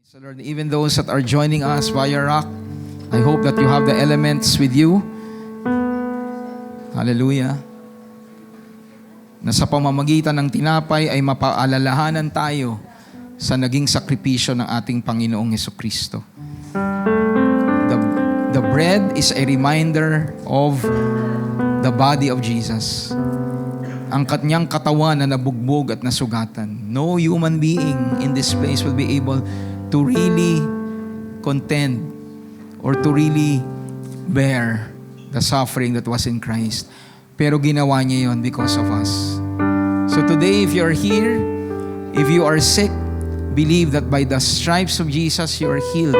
So Lord, even those that are joining us via Rock, I hope that you have the elements with you. Hallelujah. Na sa pamamagitan ng tinapay ay mapaalalahanan tayo sa naging sakripisyo ng ating Panginoong Hesukristo. The bread is a reminder of the body of Jesus. Ang kanyang katawan na nabugbog at nasugatan. No human being in this place will be able to really contend or to really bear the suffering that was in Christ. Pero ginawa niya yon because of us. So today, if you're here, if you are sick, believe that by the stripes of Jesus, you are healed.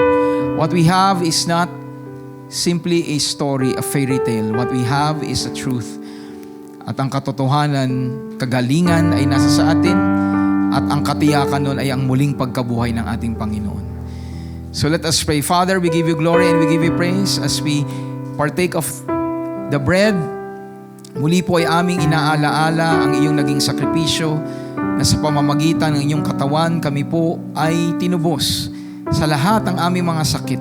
What we have is not simply a story, a fairy tale. What we have is a truth. At ang katotohanan, kagalingan ay nasa sa atin, at ang katiyakan nun ay ang muling pagkabuhay ng ating Panginoon. So let us pray. Father, we give you glory and we give you praise as we partake of the bread. Muli po ay aming inaalaala ang iyong naging sakripisyo na sa pamamagitan ng iyong katawan kami po ay tinubos sa lahat ng aming mga sakit,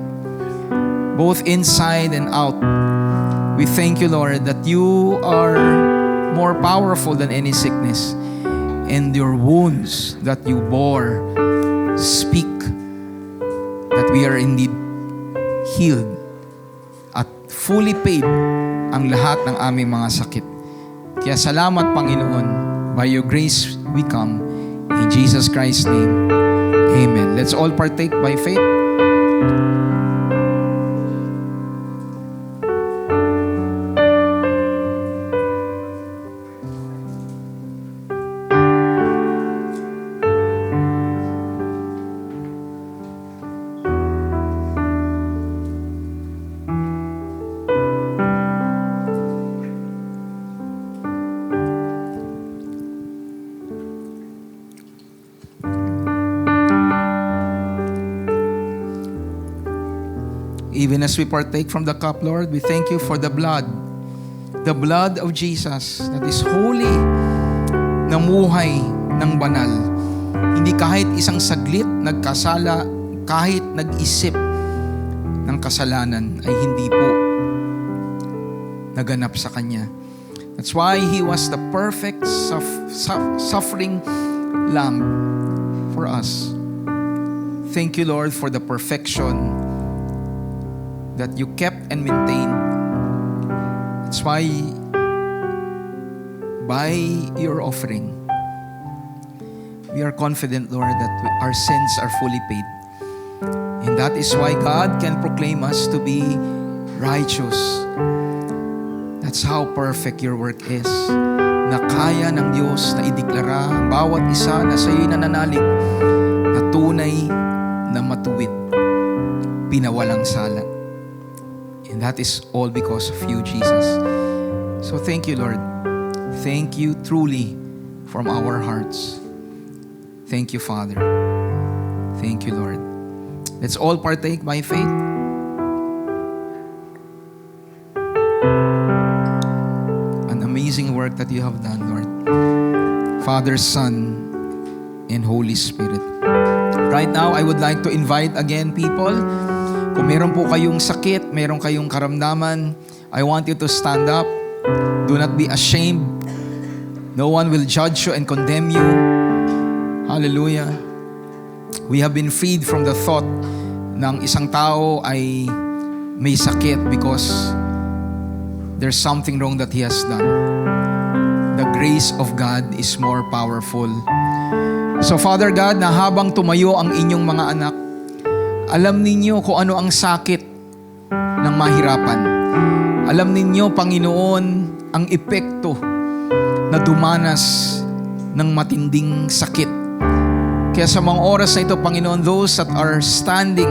both inside and out. We thank you, Lord, that you are more powerful than any sickness, and your wounds that you bore speak that we are indeed healed at fully paid ang lahat ng aming mga sakit. Kaya salamat, Panginoon. By your grace we come. In Jesus Christ's name, amen. Let's all partake by faith. Even as we partake from the cup, Lord, we thank you for the blood of Jesus that is holy, namuhay ng banal. Hindi kahit isang saglit nagkasala, kahit nag-isip ng kasalanan ay hindi po naganap sa Kanya. That's why He was the perfect suffering lamb for us. Thank you, Lord, for the perfection that you kept and maintained. That's why by your offering, we are confident, Lord, that our sins are fully paid. And that is why God can proclaim us to be righteous. That's how perfect your work is. Na kaya ng Diyos na ideklara ang bawat isa na sa iyo'y nananalig na tunay na matuwid, pinawalang sala. And that is all because of you, Jesus. So thank you, Lord. Thank you truly from our hearts. Thank you, Father. Thank you, Lord. Let's all partake by faith. An amazing work that you have done, Lord. Father, Son, and Holy Spirit. Right now, I would like to invite again people. Kung meron po kayong sakit, meron kayong karamdaman, I want you to stand up. Do not be ashamed. No one will judge you and condemn you. Hallelujah. We have been freed from the thought ng isang tao ay may sakit because there's something wrong that he has done. The grace of God is more powerful. So Father God, na habang tumayo ang inyong mga anak, alam ninyo kung ano ang sakit ng mahirapan. Alam ninyo, Panginoon, ang epekto na dumanas ng matinding sakit. Kaya sa mga oras na ito, Panginoon, those that are standing,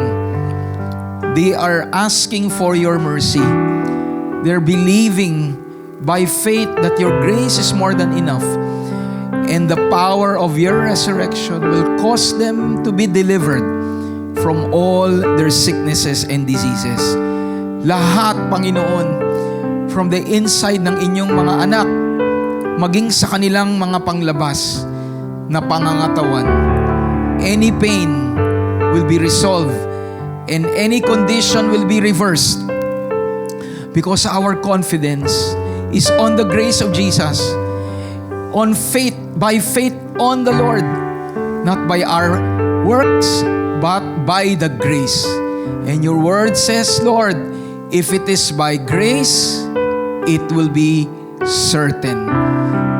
they are asking for your mercy. They're believing by faith that your grace is more than enough. And the power of your resurrection will cause them to be delivered from all their sicknesses and diseases. Lahat, Panginoon, from the inside ng inyong mga anak, maging sa kanilang mga panglabas na pangangatawan, any pain will be resolved and any condition will be reversed because our confidence is on the grace of Jesus, on faith, by faith on the Lord, not by our works, but by the grace. And your word says, Lord, if it is by grace, it will be certain.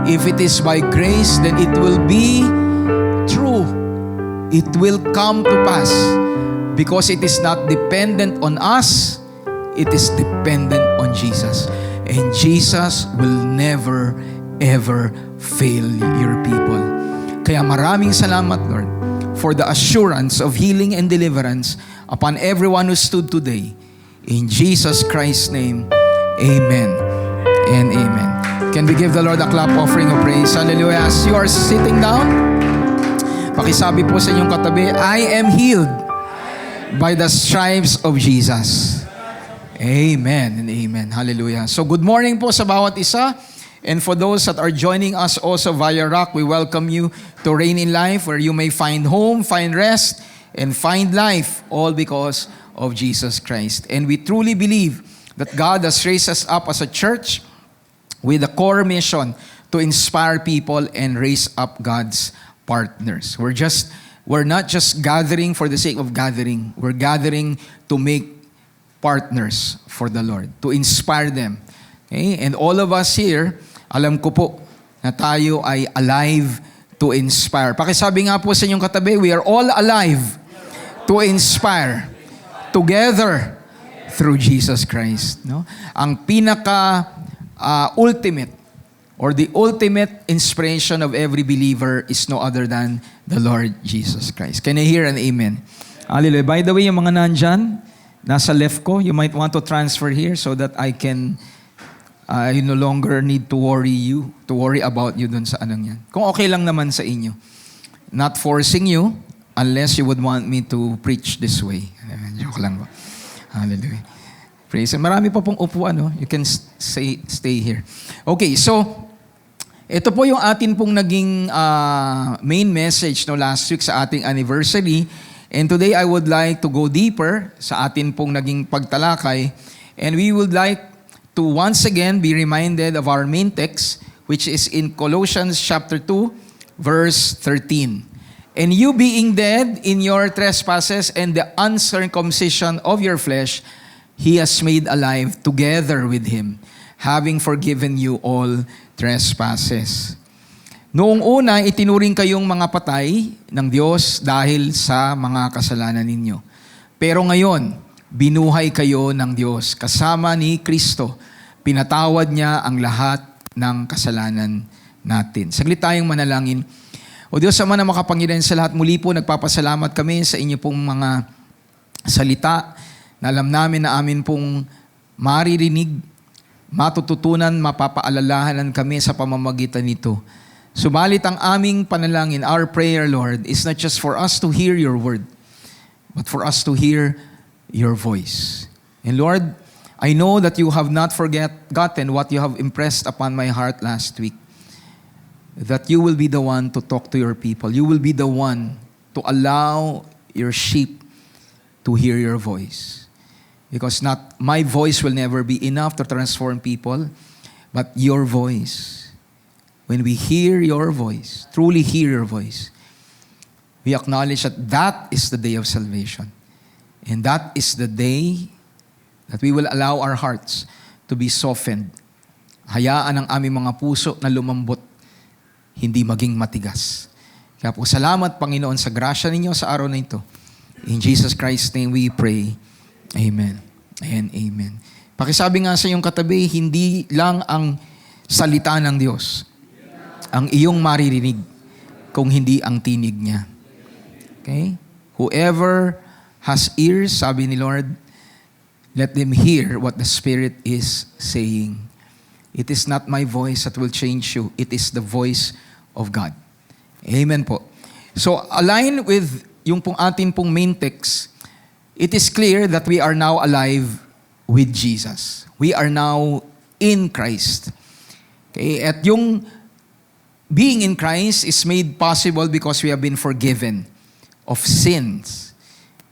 If it is by grace, then it will be true. It will come to pass because it is not dependent on us, it is dependent on Jesus. And Jesus will never, ever fail your people. Kaya maraming salamat, Lord, for the assurance of healing and deliverance upon everyone who stood today. In Jesus Christ's name, amen and amen. Can we give the Lord a clap offering of praise? Hallelujah. As you are sitting down, pakisabi po sa inyong katabi, I am healed by the stripes of Jesus. Amen and amen. Hallelujah. So good morning po sa bawat isa. And for those that are joining us also via Rock, we welcome you to Reign in Life, where you may find home, find rest, and find life, all because of Jesus Christ. And we truly believe that God has raised us up as a church with a core mission to inspire people and raise up God's partners. We're not just gathering for the sake of gathering. We're gathering to make partners for the Lord, to inspire them. Okay? And all of us here, alam ko po na tayo ay alive to inspire. Pakisabi nga po sa inyong katabi, we are all alive to inspire together through Jesus Christ. No? Ang pinaka ultimate or the ultimate inspiration of every believer is no other than the Lord Jesus Christ. Can I hear an amen? Hallelujah. By the way, yung mga nandyan, nasa left ko, you might want to transfer here so that I can, you no longer need to worry about you dun sa anong yan. Kung okay lang naman sa inyo. Not forcing you unless you would want me to preach this way. Joke lang ba? Hallelujah. Praise. Marami pa pong upuan, no? You can stay here. Okay, so ito po yung atin pong naging main message no last week sa ating anniversary. And today I would like to go deeper sa atin pong naging pagtalakay. And we would like to once again be reminded of our main text, which is in Colossians chapter 2, verse 13. And you being dead in your trespasses and the uncircumcision of your flesh, He has made alive together with Him, having forgiven you all trespasses. Noong una, itinuring kayong mga patay ng Diyos dahil sa mga kasalanan ninyo. Pero ngayon, binuhay kayo ng Diyos. Kasama ni Kristo, pinatawad niya ang lahat ng kasalanan natin. Saglit tayong manalangin. O Diyos, Ama na makapangyarihan sa lahat, muli po nagpapasalamat kami sa inyo pong mga salita na alam namin na amin pong maririnig, matututunan, mapapaalalahanan kami sa pamamagitan nito. Subalit ang aming panalangin, our prayer, Lord, is not just for us to hear your word, but for us to hear your voice. And Lord, I know that you have not forgotten what you have impressed upon my heart last week. That you will be the one to talk to your people. You will be the one to allow your sheep to hear your voice. Because not my voice will never be enough to transform people, but your voice. When we hear your voice, truly hear your voice, we acknowledge that that is the day of salvation. And that is the day that we will allow our hearts to be softened. Hayaan ang aming mga puso na lumambot, hindi maging matigas. Kaya po, salamat Panginoon sa grasya ninyo sa araw na ito. In Jesus Christ's name we pray. Amen and amen. Pakisabi nga sa iyong katabi, hindi lang ang salita ng Diyos ang iyong maririnig kung hindi ang tinig niya. Okay? Whoever has ears, sabi ni Lord, let them hear what the Spirit is saying. It is not my voice that will change you. It is the voice of God. Amen po. So, align with yung pong atin pong main text, it is clear that we are now alive with Jesus. We are now in Christ. Okay? At yung being in Christ is made possible because we have been forgiven of sins.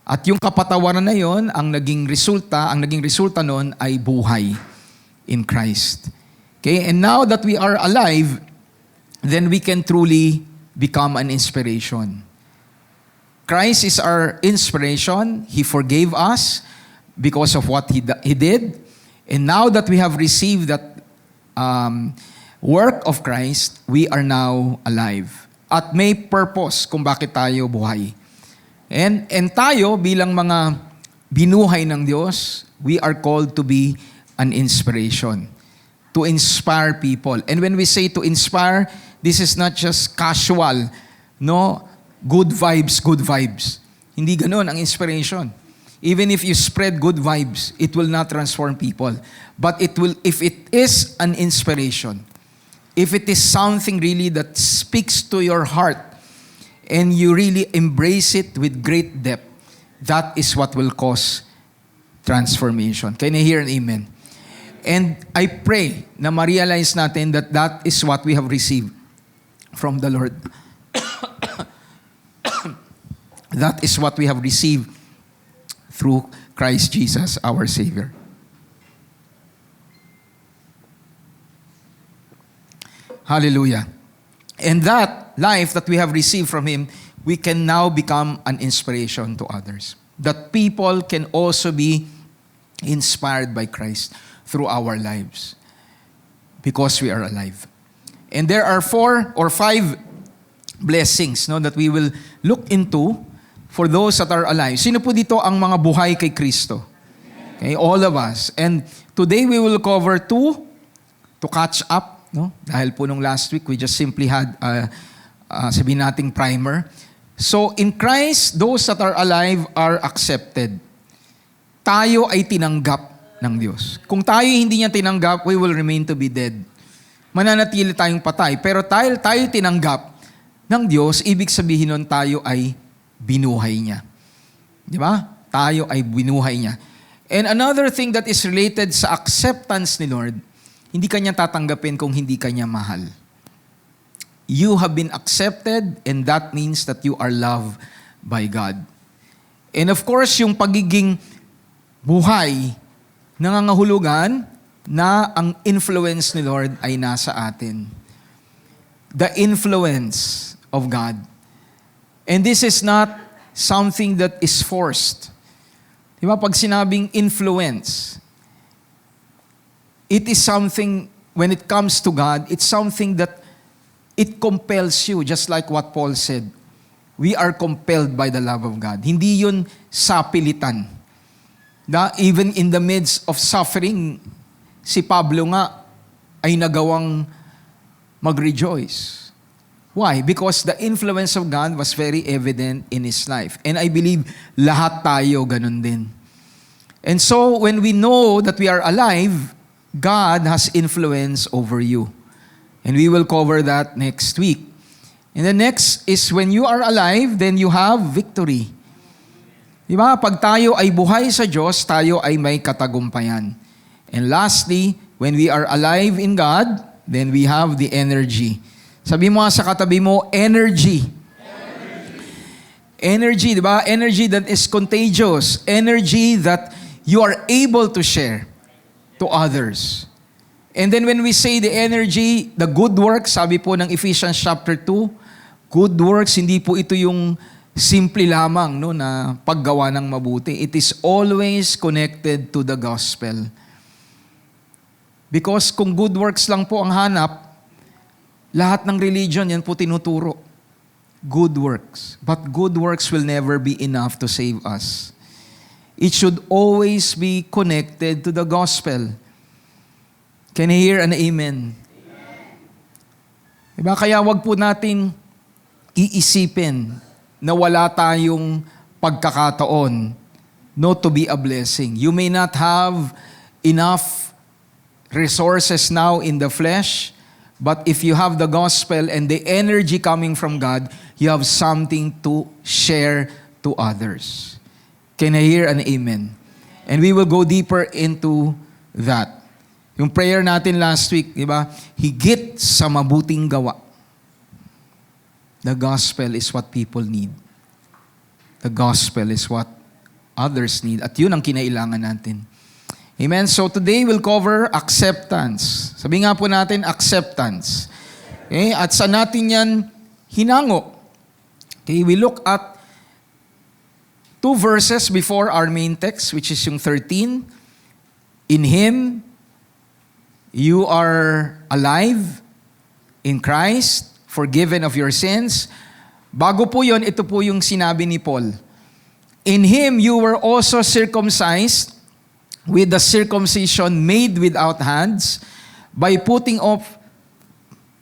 At yung kapatawaran na yon, ang naging resulta nun ay buhay in Christ. Okay? And now that we are alive, then we can truly become an inspiration. Christ is our inspiration. He forgave us because of what He did. And now that we have received that work of Christ, we are now alive. At may purpose kung bakit tayo buhay. And tayo bilang mga binuhay ng Diyos, we are called to be an inspiration. To inspire people. And when we say to inspire, this is not just casual, no? Good vibes. Hindi ganoon ang inspiration. Even if you spread good vibes, it will not transform people. But it will, if it is an inspiration, if it is something really that speaks to your heart, and you really embrace it with great depth, that is what will cause transformation. Can you hear an amen? And I pray na ma-realize natin that that is what we have received from the Lord. That is what we have received through Christ Jesus, our Savior. Hallelujah. And that life that we have received from Him, we can now become an inspiration to others. That people can also be inspired by Christ through our lives because we are alive. And there are 4 or 5 blessings, no, that we will look into for those that are alive. Sino po dito ang mga buhay kay Kristo? Okay, all of us. And today we will cover 2 to catch up, no? Dahil po nung last week we just simply had sabihin nating primer. So in Christ, those that are alive are accepted. Tayo ay tinanggap ng Diyos. Kung tayo hindi niya tinanggap, we will remain to be dead. Mananatili tayong patay. Pero tayo tinanggap ng Diyos, ibig sabihin nun tayo ay binuhay niya. Di ba? Tayo ay binuhay niya. And another thing that is related sa acceptance ni Lord, hindi kanya tatanggapin kung hindi kanya mahal. You have been accepted, and that means that you are loved by God. And of course, yung pagiging buhay, nangangahulugan na ang influence ni Lord ay nasa atin. The influence of God. And this is not something that is forced. Di ba? Pag sinabing influence, it is something, when it comes to God, it's something that it compels you, just like what Paul said. We are compelled by the love of God. Hindi yun sapilitan. Even in the midst of suffering, si Pablo nga ay nagawang mag-rejoice. Why? Because the influence of God was very evident in his life. And I believe lahat tayo ganun din. And so, when we know that we are alive, God has influence over you. And we will cover that next week. And the next is when you are alive, then you have victory. Diba? Pag tayo ay buhay sa Diyos, tayo ay may katagumpayan. And lastly, when we are alive in God, then we have the energy. Sabi mo sa katabi mo, energy. Energy, diba? Energy that is contagious. Energy that you are able to share to others. And then when we say the energy, the good works, sabi po ng Ephesians chapter 2, good works, hindi po ito yung simple lamang, no, na paggawa ng mabuti. It is always connected to the gospel. Because kung good works lang po ang hanap, lahat ng religion, yan po tinuturo. Good works. But good works will never be enough to save us. It should always be connected to the gospel. Can you hear an amen? Diba? Kaya wag po natin iisipin na wala tayong pagkakataon to be a blessing. You may not have enough resources now in the flesh, but if you have the gospel and the energy coming from God, you have something to share to others. Can I hear an amen? And we will go deeper into that. Yung prayer natin last week, di ba? Higit sa mabuting gawa. The gospel is what people need. The gospel is what others need. At yun ang kinailangan natin. Amen? So today we'll cover acceptance. Sabi nga po natin, acceptance. Okay? At saan natin yan hinango? Okay, we look at 2 verses before our main text, which is yung 13. In Him, you are alive in Christ, forgiven of your sins. Bago po yun, ito po yung sinabi ni Paul. In Him, you were also circumcised with the circumcision made without hands, by putting off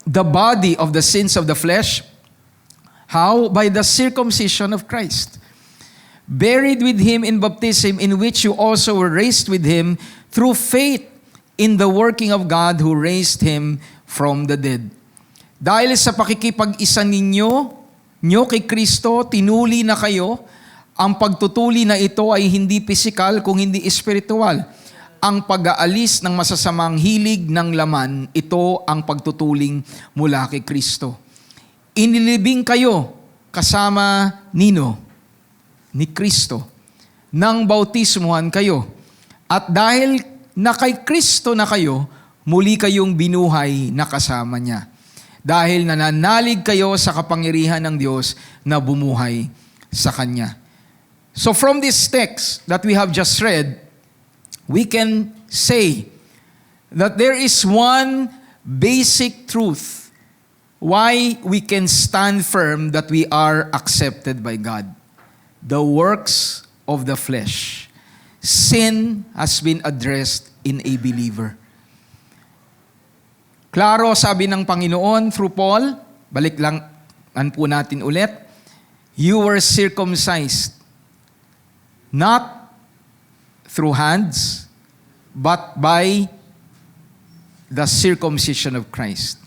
the body of the sins of the flesh. How? By the circumcision of Christ. Buried with Him in baptism, in which you also were raised with Him through faith in the working of God who raised Him from the dead. Dahil sa pakikipag-isa nyo kay Kristo, tinuli na kayo. Ang pagtutuli na ito ay hindi pisikal kung hindi espiritual. Ang pag-aalis ng masasamang hilig ng laman, ito ang pagtutuling mula kay Kristo. Inilibing kayo kasama ni Kristo, nang bautismuhan kayo. At dahil na kay Kristo na kayo, muli kayong binuhay na kasama niya. Dahil nananalig kayo sa kapangyarihan ng Diyos na bumuhay sa Kanya. So from this text that we have just read, we can say that there is one basic truth why we can stand firm that we are accepted by God. The works of the flesh. Sin has been addressed in a believer. Klaro, sabi ng Panginoon through Paul, balik lang po natin ulit, you were circumcised, not through hands, but by the circumcision of Christ.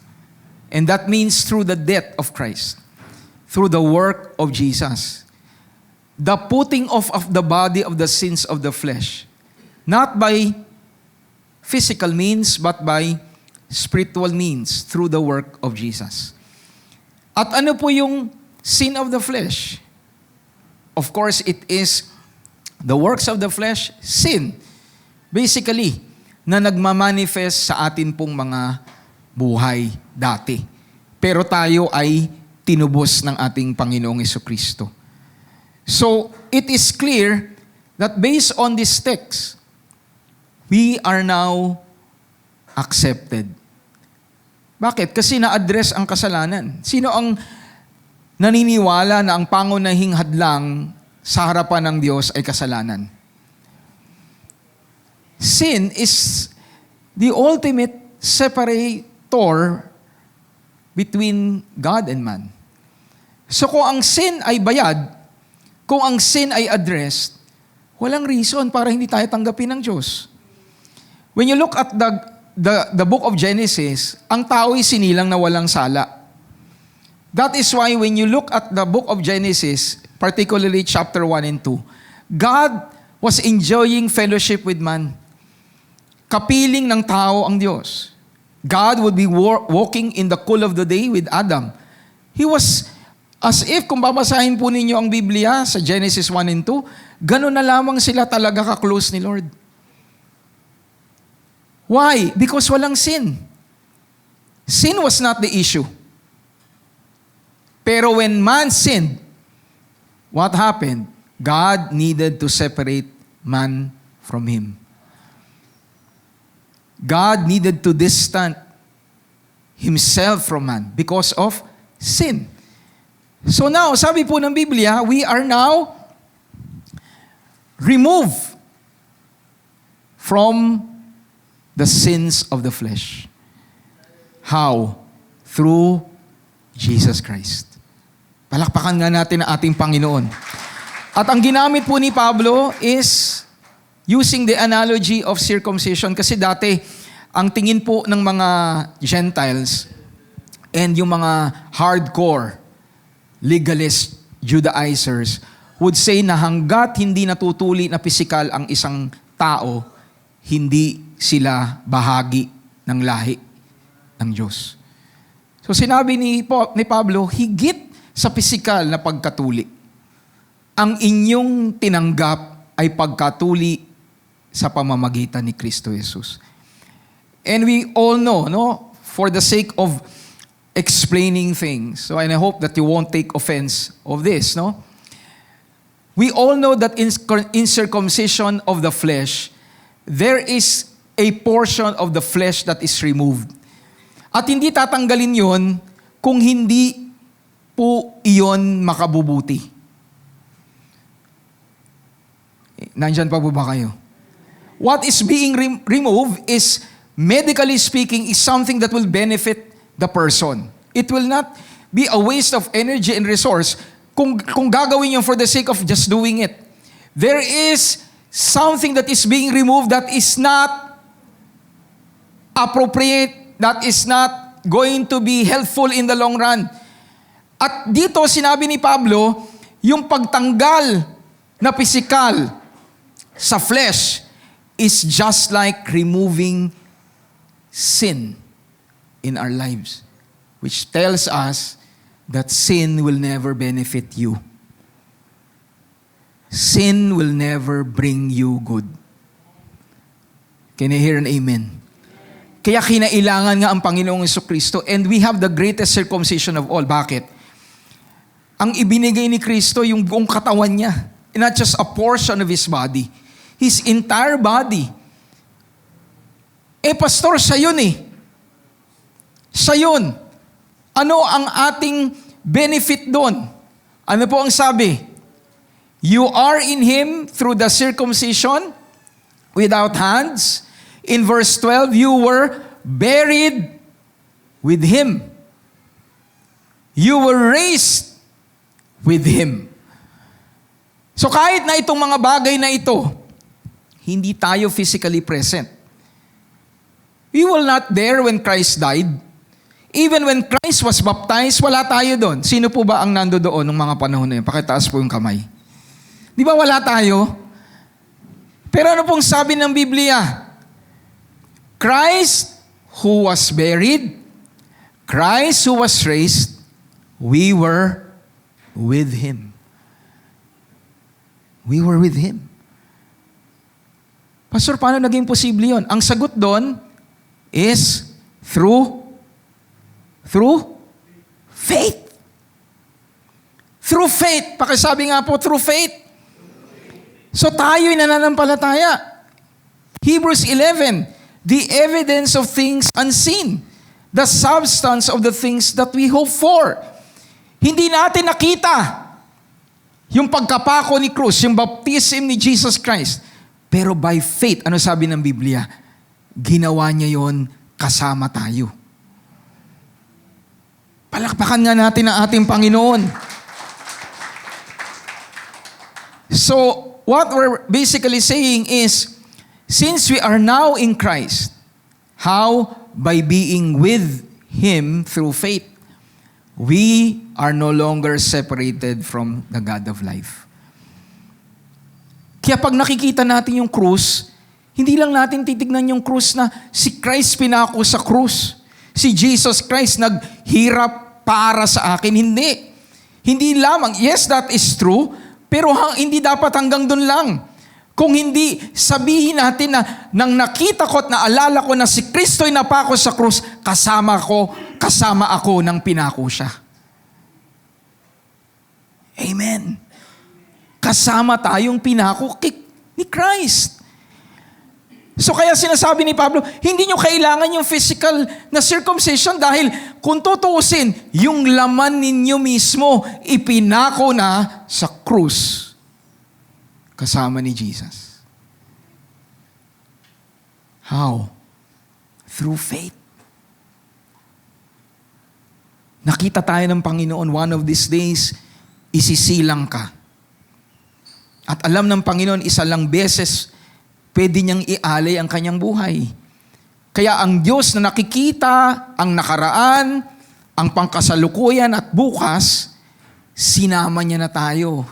And that means through the death of Christ, through the work of Jesus. The putting off of the body of the sins of the flesh, not by physical means, but by spiritual means, through the work of Jesus. At ano po yung sin of the flesh? Of course, it is the works of the flesh, sin. Basically, na nagmamanifest sa atin pong mga buhay dati. Pero tayo ay tinubos ng ating Panginoong Jesucristo. So, it is clear that based on this text, we are now accepted. Bakit? Kasi na-address ang kasalanan. Sino ang naniniwala na ang pangunahing hadlang sa harapan ng Diyos ay kasalanan? Sin is the ultimate separator between God and man. So kung ang sin ay bayad, kung ang sin ay addressed, walang reason para hindi tayo tanggapin ng Diyos. When you look at the book of Genesis, ang tao ay sinilang na walang sala. That is why when you look at the book of Genesis, particularly chapter 1 and 2, God was enjoying fellowship with man. Kapiling ng tao ang Diyos. God would be walking in the cool of the day with Adam. He was, as if, kung babasahin po ninyo ang Biblia sa Genesis 1 and 2, ganun na lamang sila talaga ka-close ni Lord. Why? Because walang sin. Sin was not the issue. Pero when man sinned, what happened? God needed to separate man from Him. God needed to distance Himself from man because of sin. So now, sabi po ng Biblia, we are now removed from the sins of the flesh. How? Through Jesus Christ. Palakpakan nga natin ang ating Panginoon. At ang ginamit po ni Pablo is using the analogy of circumcision kasi dati ang tingin po ng mga Gentiles and yung mga hardcore legalist Judaizers would say na hanggat hindi natutuli na pisikal ang isang tao, hindi sila bahagi ng lahi ng Diyos. So sinabi ni Pablo, higit sa pisikal na pagkatuli, ang inyong tinanggap ay pagkatuli sa pamamagitan ni Kristo Jesus. And we all know, no, for the sake of explaining things, so and I hope that you won't take offense of this, no? We all know that in circumcision of the flesh, there is a portion of the flesh that is removed. At hindi tatanggalin yon kung hindi po iyon makabubuti. Nandyan pa po ba kayo? What is being removed is, medically speaking, is something that will benefit the person. It will not be a waste of energy and resource kung gagawin yun for the sake of just doing it. There is something that is being removed that is not appropriate, that is not going to be helpful in the long run. At dito, sinabi ni Pablo, yung pagtanggal na pisikal sa flesh is just like removing sin in our lives, which tells us that sin will never benefit you. Sin will never bring you good. Can I hear an amen? Kaya kinailangan nga ang Panginoong Jesucristo, and we have the greatest circumcision of all. Bakit? Ang ibinigay ni Kristo, yung buong katawan niya. Not just a portion of His body. His entire body. Pastor, siya yun eh. Siya yun. Ano ang ating benefit doon? Ano po ang sabi? You are in Him through the circumcision without hands. In verse 12, you were buried with Him. You were raised with Him. So kahit na itong mga bagay na ito, hindi tayo physically present. We were not there when Christ died. Even when Christ was baptized, wala tayo doon. Sino po ba ang nando doon ng mga panahon na yun? Pakitaas po yung kamay. Di ba wala tayo? Pero ano pong sabi ng Biblia? Christ who was buried, Christ who was raised, we were with Him. We were with Him. Pastor, paano naging posible yun? Ang sagot doon is through faith. Through faith. Pakisabi nga po, through faith. So tayo'y nananampalataya. Hebrews 11, the evidence of things unseen, the substance of the things that we hope for. Hindi natin nakita yung pagkapako ni Cruz, yung baptism ni Jesus Christ. Pero by faith, ano sabi ng Biblia? Ginawa niya yon kasama tayo. Palakpakan nga natin ang ating Panginoon. So, what we're basically saying is, since we are now in Christ, how? By being with Him through faith, we are no longer separated from the God of life. Kaya pag nakikita natin yung krus, hindi lang natin titignan yung krus na si Christ pinako sa krus. Si Jesus Christ naghirap para sa akin. Hindi. Hindi lamang. Yes, that is true. Pero hindi dapat hanggang doon lang. Kung hindi sabihin natin na nang nakita ko at naalala ko na si Kristo'y napako sa krus, kasama ako nang pinako siya. Amen. Kasama tayong pinako ni Christ. So kaya sinasabi ni Pablo, hindi nyo kailangan yung physical na circumcision dahil kung tutuusin, yung laman ninyo mismo ipinako na sa krus. Kasama ni Jesus. How? Through faith. Nakita tayo ng Panginoon, one of these days, isisilang ka. At alam ng Panginoon, isa lang beses, pwede niyang ialay ang kanyang buhay. Kaya ang Diyos na nakikita, ang nakaraan, ang pangkasalukuyan at bukas, sinama niya na tayo.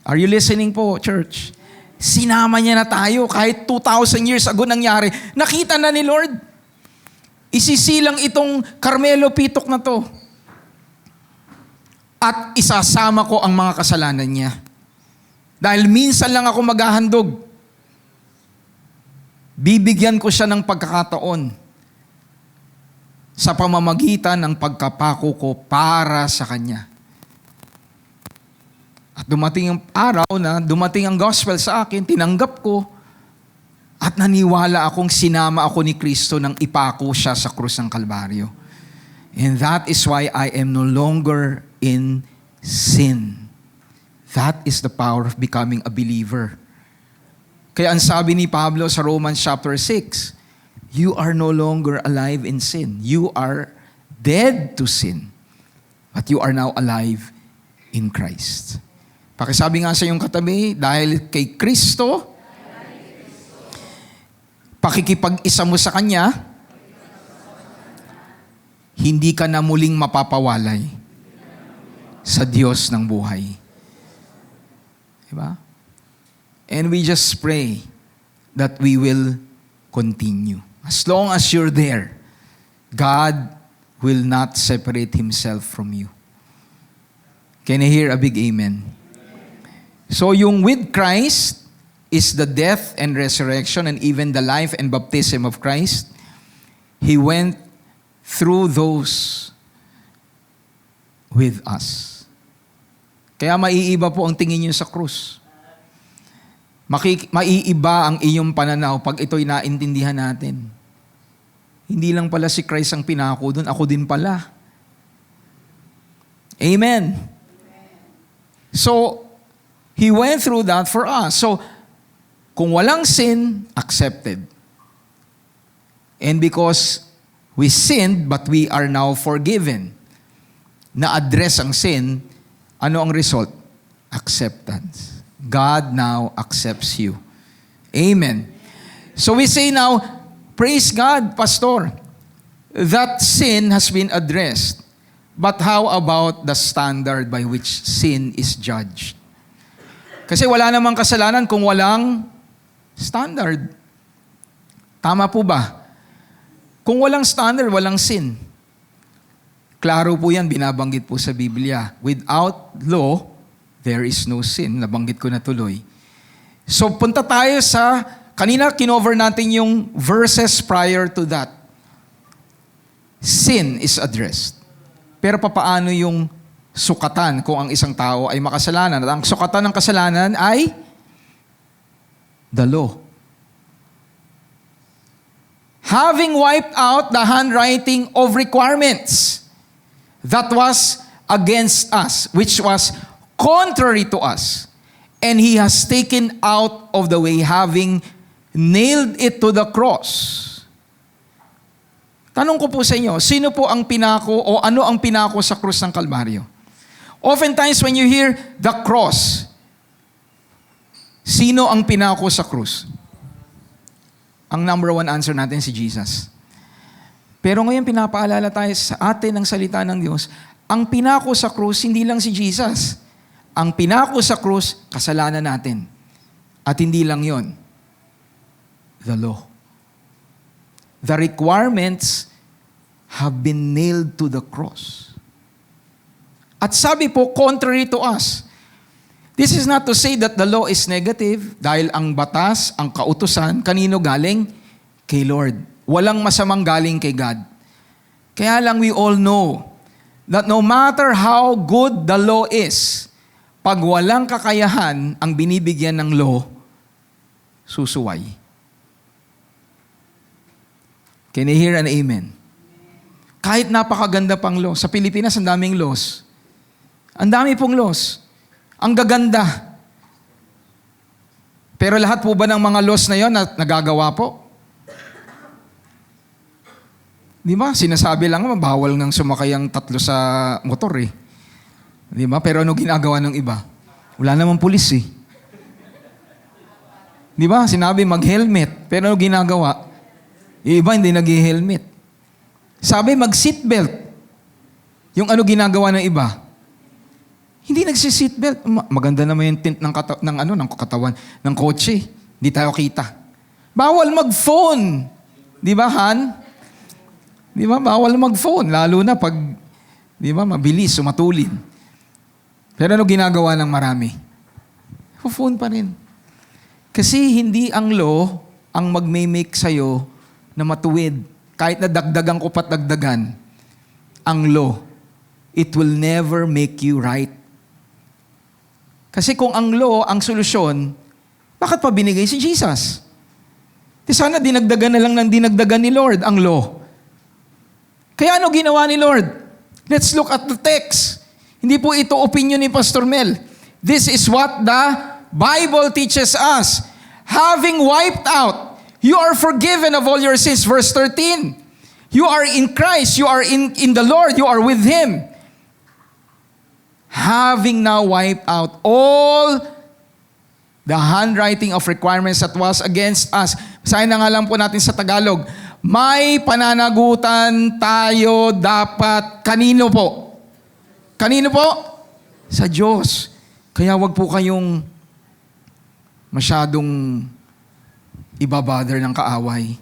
Are you listening po, church? Sinama niya na tayo kahit 2,000 years ago nangyari. Nakita na ni Lord. Isisilang itong Carmelo Pitok na to. At isasama ko ang mga kasalanan niya. Dahil minsan lang ako maghahandog. Bibigyan ko siya ng pagkakataon sa pamamagitan ng pagkapako ko para sa Kanya. At dumating ang araw na dumating ang gospel sa akin, tinanggap ko, at naniwala akong sinama ako ni Kristo nang ipako siya sa krus ng Kalbaryo. And that is why I am no longer in sin. That is the power of becoming a believer. Kaya ang sabi ni Pablo sa Romans chapter 6, you are no longer alive in sin. You are dead to sin. But you are now alive in Christ. Pakisabi nga sa iyong katabi, dahil kay Kristo, pakikipag-isa mo sa Kanya, hindi ka na muling mapapawalay sa Diyos ng buhay. Diba? And we just pray that we will continue. As long as you're there, God will not separate Himself from you. Can I hear a big amen? So yung with Christ is the death and resurrection and even the life and baptism of Christ. He went through those with us. Kaya maiiba po ang tingin niyo sa krus. Maiiba ang iyong pananaw pag ito'y naintindihan natin. Hindi lang pala si Christ ang pinako doon, ako din pala. Amen. So, He went through that for us. So, kung walang sin, accepted. And because we sinned, but we are now forgiven. Na-address ang sin, ano ang result? Acceptance. God now accepts you. Amen. So we say now, praise God, Pastor, that sin has been addressed. But how about the standard by which sin is judged? Kasi wala namang kasalanan kung walang standard. Tama po ba? Kung walang standard, walang sin. Klaro po yan, binabanggit po sa Biblia. Without law, there is no sin. Nabanggit ko na tuloy. So punta tayo sa, kanina kinover natin yung verses prior to that. Sin is addressed. Pero papaano yung sukatan kung ang isang tao ay makasalanan? At ang sukatan ng kasalanan ay the law. Having wiped out the handwriting of requirements that was against us, which was contrary to us, and He has taken out of the way, having nailed it to the cross. Tanong ko po sa inyo, sino po ang pinako o ano ang pinako sa krus ng Kalbaryo? Oftentimes when you hear the cross, sino ang pinako sa krus? Ang number one answer natin si Jesus. Pero ngayon pinapaalala tayo sa atin ng salita ng Diyos, ang pinako sa krus hindi lang si Jesus. Ang pinako sa krus, kasalanan natin. At hindi lang yon, the law. The requirements have been nailed to the cross. At sabi po, contrary to us. This is not to say that the law is negative dahil ang batas, ang kautusan, kanino galing? Kay Lord. Walang masamang galing kay God. Kaya lang we all know that no matter how good the law is, pag walang kakayahan ang binibigyan ng law, susuway. Can you hear an amen? Kahit napakaganda pang law. Sa Pilipinas, ang daming laws. Ang dami pong laws. Ang gaganda. Pero lahat po ba ng mga laws na yon na nagagawa po? Di ba? Sinasabi lang, bawal nang sumakay ang 3 sa motor eh. Di ba? Pero ano ginagawa ng iba? Wala namang pulis eh. Di ba? Sinabi mag-helmet. Pero ano ginagawa? Yung iba hindi nag-helmet. Sabi mag-seatbelt. Yung ano ginagawa ng iba? Hindi nagsi-seatbelt. Maganda naman yung tint ng katawan ng kotse. Hindi tayo kita. Bawal mag-phone. Di ba, Han? Di ba? Bawal mag-phone. Lalo na pag, di ba, mabilis, sumatulin. Pero ano ginagawa ng marami? Phone pa rin. Kasi hindi ang law ang magme-make sa'yo na matuwid. Kahit na dagdagan ko pat dagdagan, ang law, it will never make you right. Kasi kung ang law, ang solusyon, bakit pa binigay si Jesus? Di sana dinagdagan na lang ng dinagdagan ni Lord ang law. Kaya ano ginawa ni Lord? Let's look at the text. Hindi po ito opinion ni Pastor Mel. This is what the Bible teaches us. Having wiped out, you are forgiven of all your sins. Verse 13. You are in Christ. You are in the Lord. You are with Him. Having now wiped out all the handwriting of requirements that was against us. Basahin na nga lang po natin sa Tagalog. May pananagutan tayo dapat kanino po? Kanino po? Sa Diyos. Kaya wag po kayong masyadong ibabother ng kaaway.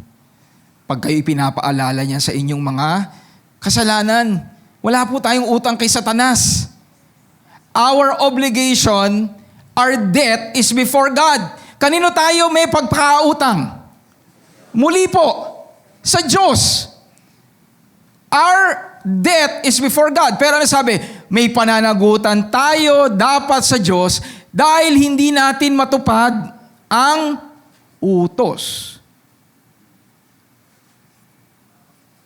Pag kayo pinapaalala niya sa inyong mga kasalanan, wala po tayong utang kay Satanas. Our obligation, our debt is before God. Kanino tayo may pagpakautang? Muli po, sa Diyos. Our debt is before God. Pero ano sabi? May pananagutan tayo dapat sa Diyos dahil hindi natin matupad ang utos.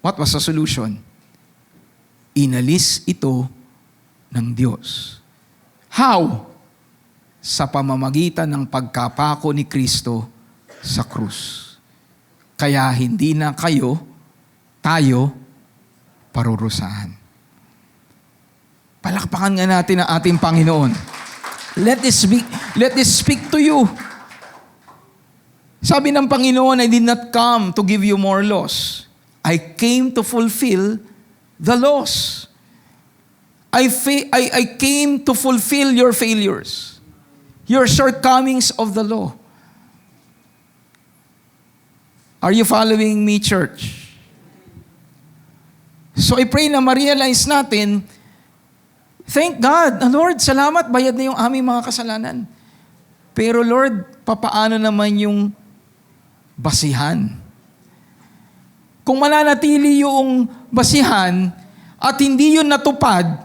What was the solution? Inalis ito ng Diyos. How? Sa pamamagitan ng pagkapako ni Kristo sa krus. Kaya hindi na tayo, parurusahan. Palakpakan nga natin ang ating Panginoon. Let this speak to you. Sabi ng Panginoon, I did not come to give you more laws. I came to fulfill the laws. I came to fulfill your failures, your shortcomings of the law. Are you following me, church? So I pray na ma-realize natin, thank God, Lord, salamat, bayad na yung aming mga kasalanan. Pero Lord, papaano naman yung basihan? Kung mananatili yung basihan at hindi yun natupad,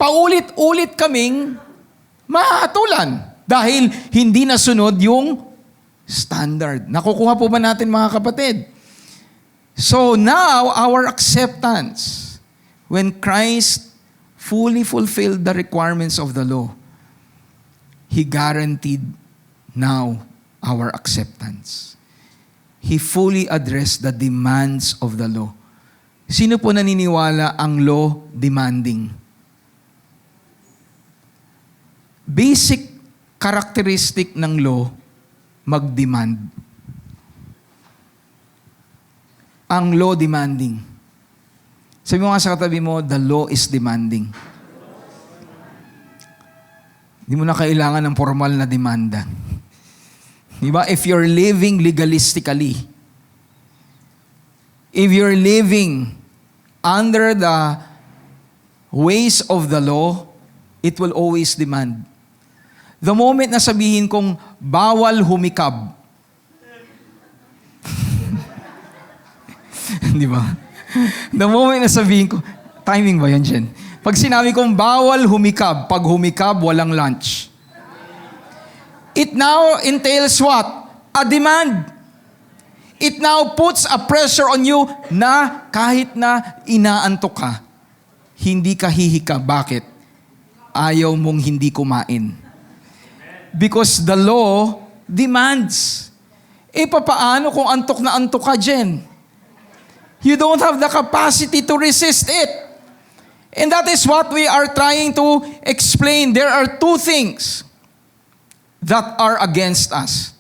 paulit-ulit kaming mahatulan dahil hindi nasunod yung standard. Nakukuha po ba natin mga kapatid? So now, our acceptance, when Christ fully fulfilled the requirements of the law, He guaranteed now our acceptance. He fully addressed the demands of the law. Sino po naniniwala ang law demanding? Basic characteristic ng law, mag-demand. Ang law demanding. Sabi mo nga sa katabi mo, the law is demanding. Hindi mo na kailangan ng formal na demanda. Diba? If you're living legalistically, if you're living under the ways of the law, it will always demand. The moment na sabihin kong bawal humikab, di ba? The moment na sabihin ko, timing ba yan, Jen? Pag sinabi kong bawal humikab, pag humikab, walang lunch. It now entails what? A demand. It now puts a pressure on you na kahit na inaantok ka, hindi ka hihikab. Bakit? Ayaw mong hindi kumain. Because the law demands. Papaano kung antok na antok ka, Jen? You don't have the capacity to resist it. And that is what we are trying to explain. There are two things that are against us.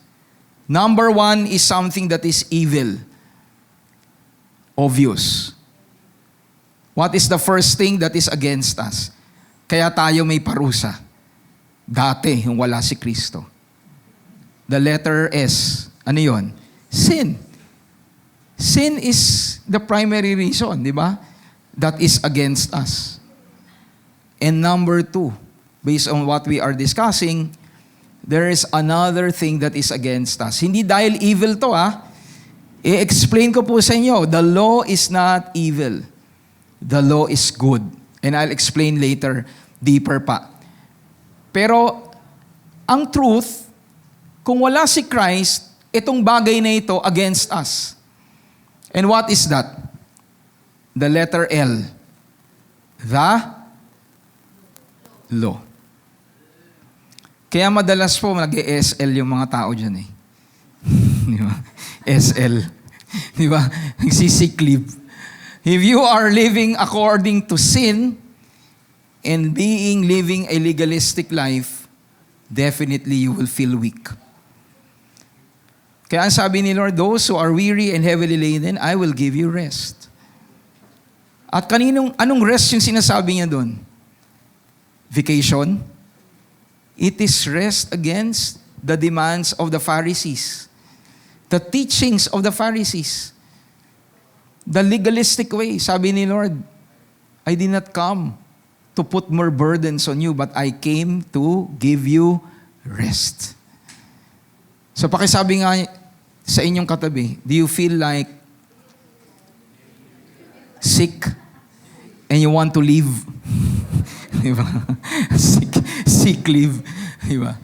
Number one is something that is evil. Obvious. What is the first thing that is against us? Kaya tayo may parusa. Dati, yung wala si Kristo. The letter S. Ano yun? Sin. Sin is the primary reason, di ba? That is against us. And number two, based on what we are discussing, there is another thing that is against us. Hindi dahil evil to, I-explain ko po sa inyo, the law is not evil. The law is good. And I'll explain later, deeper pa. Pero, ang truth, kung wala si Christ, itong bagay na ito against us. And what is that? The letter L. The law. Kaya madalas po nag-SL yung mga tao dyan eh. Di ba? SL. Di ba? Nagsisick leave. If you are living according to sin and living a legalistic life, definitely you will feel weak. Kaya ang sabi ni Lord, those who are weary and heavily laden, I will give you rest. At anong rest yung sinasabi niya doon? Vacation? It is rest against the demands of the Pharisees. The teachings of the Pharisees. The legalistic way. Sabi ni Lord, I did not come to put more burdens on you, but I came to give you rest. So pakisabi nga sa inyong katabi, do you feel like sick and you want to leave? Diba? Sick leave. Diba?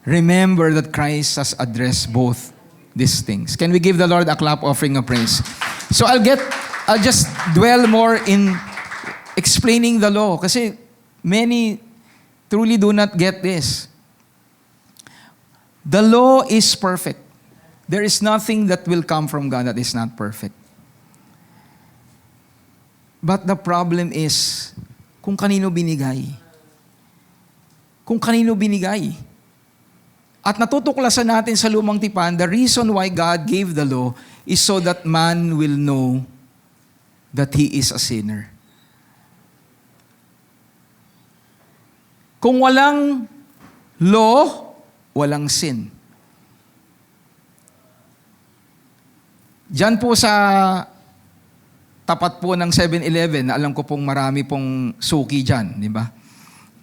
Remember that Christ has addressed both these things. Can we give the Lord a clap offering of praise? So I'll just dwell more in explaining the law kasi many truly do not get this. The law is perfect. There is nothing that will come from God that is not perfect. But the problem is kung kanino binigay. Kung kanino binigay. At natutuklasan natin sa Lumang Tipan, the reason why God gave the law is so that man will know that he is a sinner. Kung walang law, walang sin. Diyan po sa tapat po ng 7-Eleven, alam ko pong marami pong suki dyan, di ba?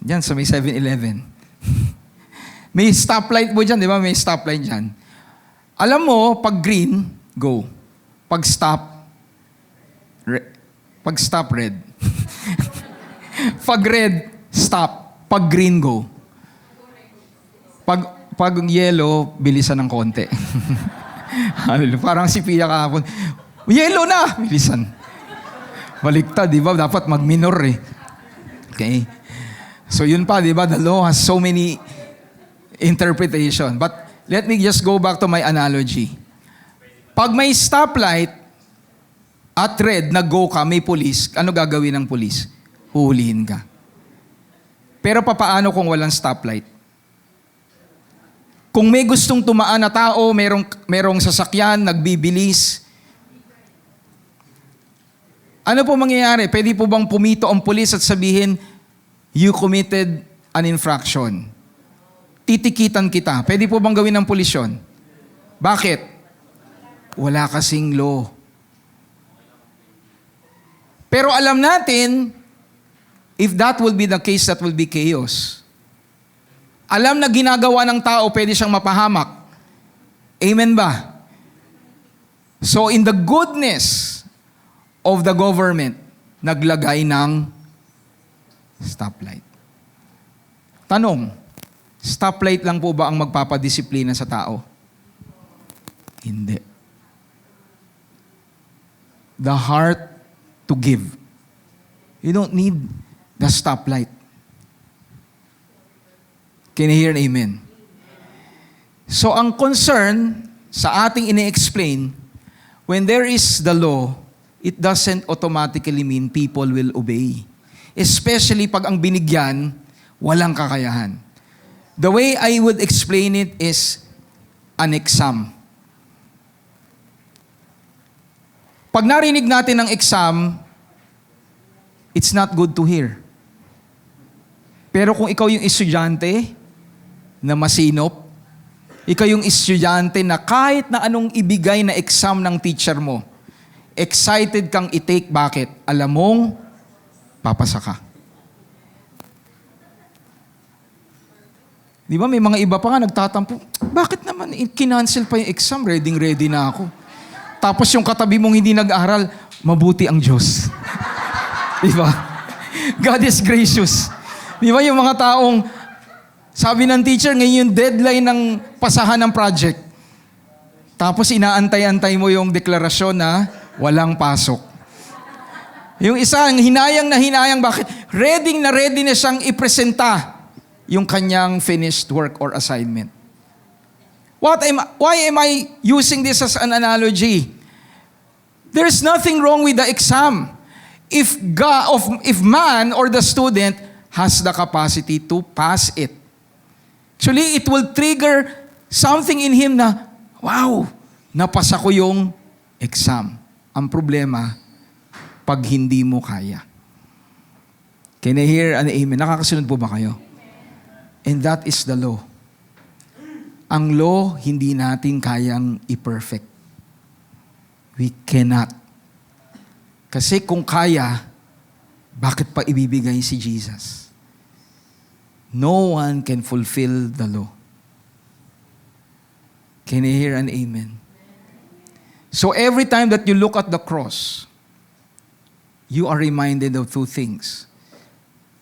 Diyan sa may 7-Eleven. May stoplight po dyan, di ba? May stoplight dyan. Alam mo, pag green, go. Pag stop, red. Pag red, stop. Pag green, go. Pag yellow, bilisan ng konti. Parang si Pia kahapon, yellow na! Bilisan. Baliktad, di ba? Dapat mag-minor eh. Okay? So yun pa, di ba? The law has so many interpretation. But let me just go back to my analogy. Pag may stoplight at red, nag-go ka, may police, ano gagawin ng police? Huhulihin ka. Pero papaano kung walang stoplight? Kung may gustong tumaan na tao, merong sasakyan, nagbibilis, ano po mangyayari? Pwede po bang pumito ang pulis at sabihin, you committed an infraction? Titikitan kita. Pwede po bang gawin ng pulis yun? Bakit? Wala kasing law. Pero alam natin, if that will be the case, that will be chaos. Alam na ginagawa ng tao, pwede siyang mapahamak. Amen ba? So in the goodness of the government, naglagay ng stoplight. Tanong, stoplight lang po ba ang magpapadisiplina sa tao? Hindi. The heart to give. You don't need the stoplight. Can you hear an amen? So ang concern sa ating ini-explain, when there is the law, it doesn't automatically mean people will obey. Especially pag ang binigyan, walang kakayahan. The way I would explain it is an exam. Pag narinig natin ng exam, it's not good to hear. Pero kung ikaw yung estudyante na masinop, ikaw yung estudyante na kahit na anong ibigay na exam ng teacher mo, excited kang i-take. Bakit? Alam mong papasa ka. Di ba, may mga iba pa nga nagtatampo, bakit naman kinancel pa yung exam? Ready na ako. Tapos yung katabi mong hindi nag-aral, mabuti ang Diyos. Di ba? God is gracious. Di ba yung mga taong, sabi ng teacher, ngayon yung deadline ng pasahan ng project. Tapos inaantay-antay mo yung deklarasyon na walang pasok. Yung isa, hinayang na hinayang, bakit? Ready na siyang ipresenta yung kanyang finished work or assignment. Why am I using this as an analogy? There's nothing wrong with the exam if man or the student has the capacity to pass it. Actually, it will trigger something in him na, wow, napasa ko yung exam. Ang problema, pag hindi mo kaya. Can I hear an amen? Nakakasunod po ba kayo? And that is the law. Ang law, hindi natin kayang i-perfect. We cannot. Kasi kung kaya, bakit pa ibibigay si Jesus? No one can fulfill the law. Can I hear an amen? So every time that you look at the cross, you are reminded of two things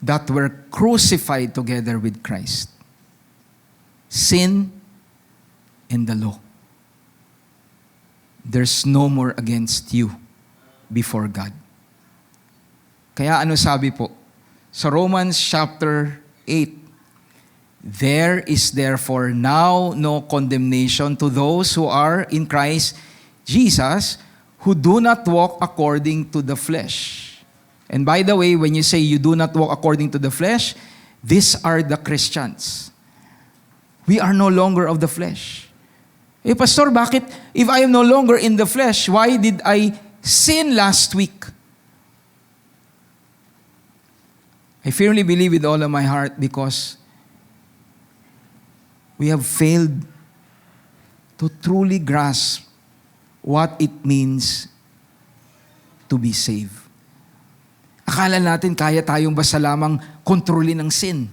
that were crucified together with Christ. Sin and the law. There's no more against you before God. Kaya ano sabi po? Sa Romans chapter 8, there is therefore now no condemnation to those who are in Christ Jesus, who do not walk according to the flesh. And by the way, when you say you do not walk according to the flesh, these are the Christians. We are no longer of the flesh. Eh, Pastor, bakit? If I am no longer in the flesh, why did I sin last week? I firmly believe with all of my heart because we have failed to truly grasp what it means to be saved. Akala natin kaya tayong basta lamang kontrolin ng sin.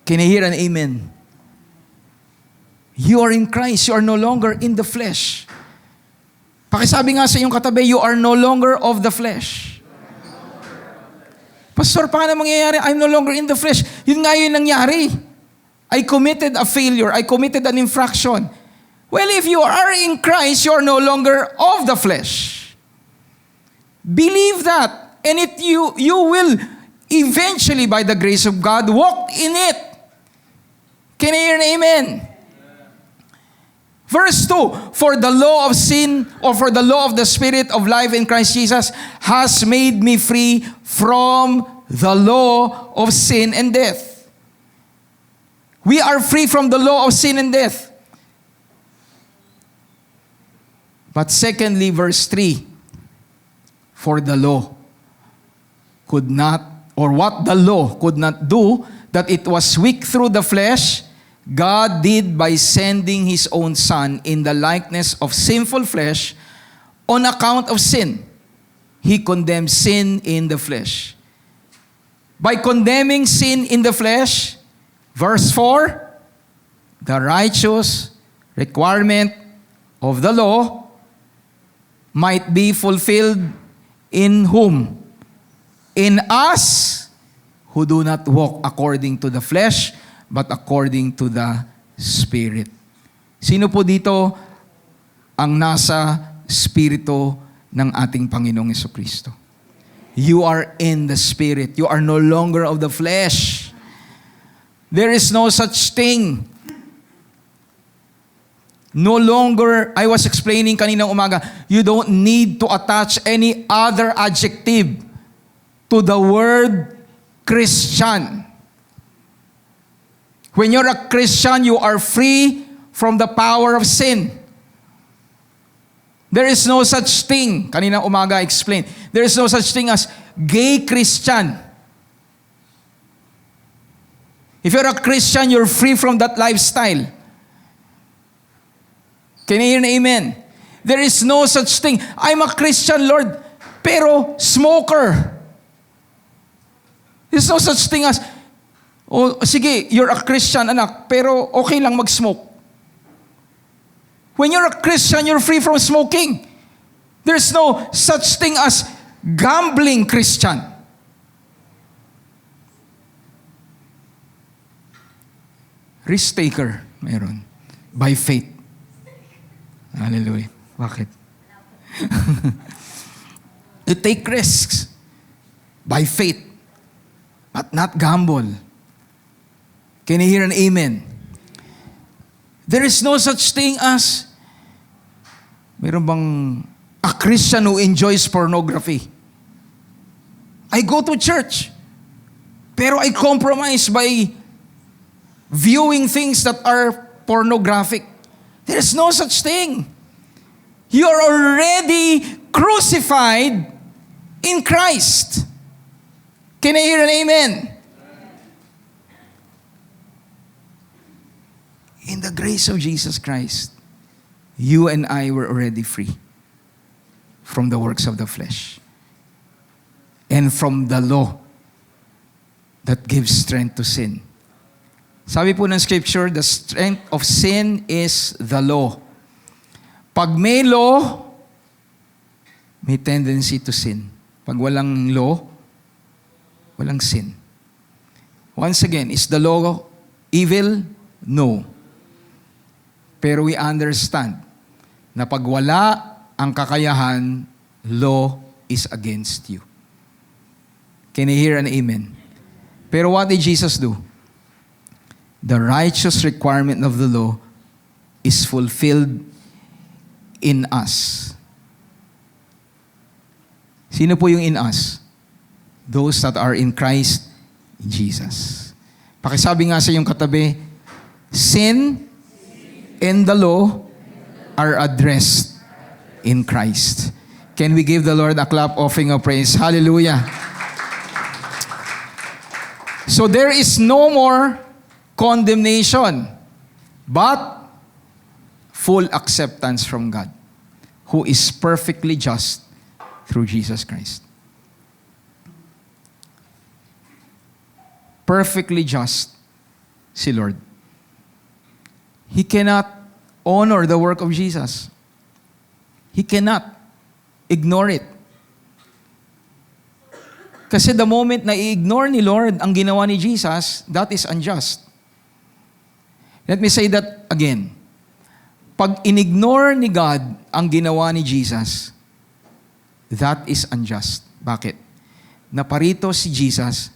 Can I hear an amen? You are in Christ. You are no longer in the flesh. Pakisabi nga sa iyong katabi, you are no longer of the flesh. Pastor, paano mangyayari? I'm no longer in the flesh. Yun nga yun nangyari. I committed a failure. I committed an infraction. Well, if you are in Christ, you are no longer of the flesh. Believe that. And you will eventually, by the grace of God, walk in it. Can I hear an amen? Verse 2, for the law of sin, or for the law of the Spirit of life in Christ Jesus has made me free from the law of sin and death. We are free from the law of sin and death. But secondly, verse 3, for the law could not, or what the law could not do, that it was weak through the flesh, God did by sending His own Son in the likeness of sinful flesh on account of sin. He condemned sin in the flesh. By condemning sin in the flesh, verse 4, the righteous requirement of the law might be fulfilled in whom? In us who do not walk according to the flesh, but according to the Spirit. Sino po dito ang nasa Espiritu ng ating Panginoong Jesucristo? You are in the Spirit. You are no longer of the flesh. There is no such thing. No longer, I was explaining kaninang umaga, you don't need to attach any other adjective to the word Christian. When you're a Christian, you are free from the power of sin. There is no such thing, kaninang umaga I explained, there is no such thing as gay Christian. If you're a Christian, you're free from that lifestyle. Can you hear an amen? There is no such thing. I'm a Christian, Lord, pero smoker. There's no such thing as, O sige, you're a Christian, anak, pero okay lang mag-smoke. When you're a Christian, you're free from smoking. There's no such thing as gambling Christian. Risk taker, meron. By faith. Hallelujah. Bakit? You take risks by faith, but not gamble. Can you hear an amen? There is no such thing as, meron bang a Christian who enjoys pornography? I go to church, pero I compromise by viewing things that are pornographic. There is no such thing. You are already crucified in Christ. Can I hear an amen? In the grace of Jesus Christ, you and I were already free from the works of the flesh and from the law that gives strength to sin. Sabi po ng scripture, the strength of sin is the law. Pag may law, may tendency to sin. Pag walang law, walang sin. Once again, is the law evil? No. Pero we understand na pag wala ang kakayahan, law is against you. Can you hear an amen? Pero what did Jesus do? The righteous requirement of the law is fulfilled in us. Sino po yung in us? Those that are in Christ Jesus. Pakisabi nga sa iyong katabi, sin and the law are addressed in Christ. Can we give the Lord a clap offering of praise? Hallelujah. So there is no more condemnation, but full acceptance from God, who is perfectly just through Jesus Christ. Perfectly just si Lord. He cannot honor the work of Jesus. He cannot ignore it. Kasi the moment na i-ignore ni Lord ang ginawa ni Jesus, that is unjust. Let me say that again. Pag in-ignore ni God ang ginawa ni Jesus, that is unjust. Bakit? Naparito si Jesus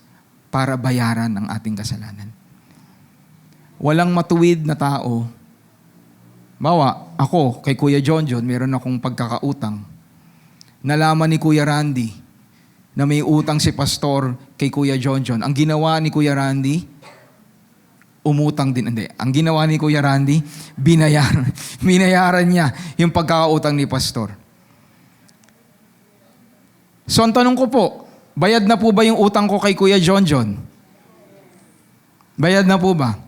para bayaran ang ating kasalanan. Walang matuwid na tao. Bawa, ako, kay Kuya John, meron akong pagkakautang. Nalaman ni Kuya Randy na may utang si Pastor kay Kuya John. Ang ginawa ni Kuya Randy, umutang din. Hindi. Ang ginawa ni Kuya Randy, binayaran niya yung pagkakautang ni Pastor. So, ang tanong ko po, bayad na po ba yung utang ko kay Kuya John? Bayad na po ba?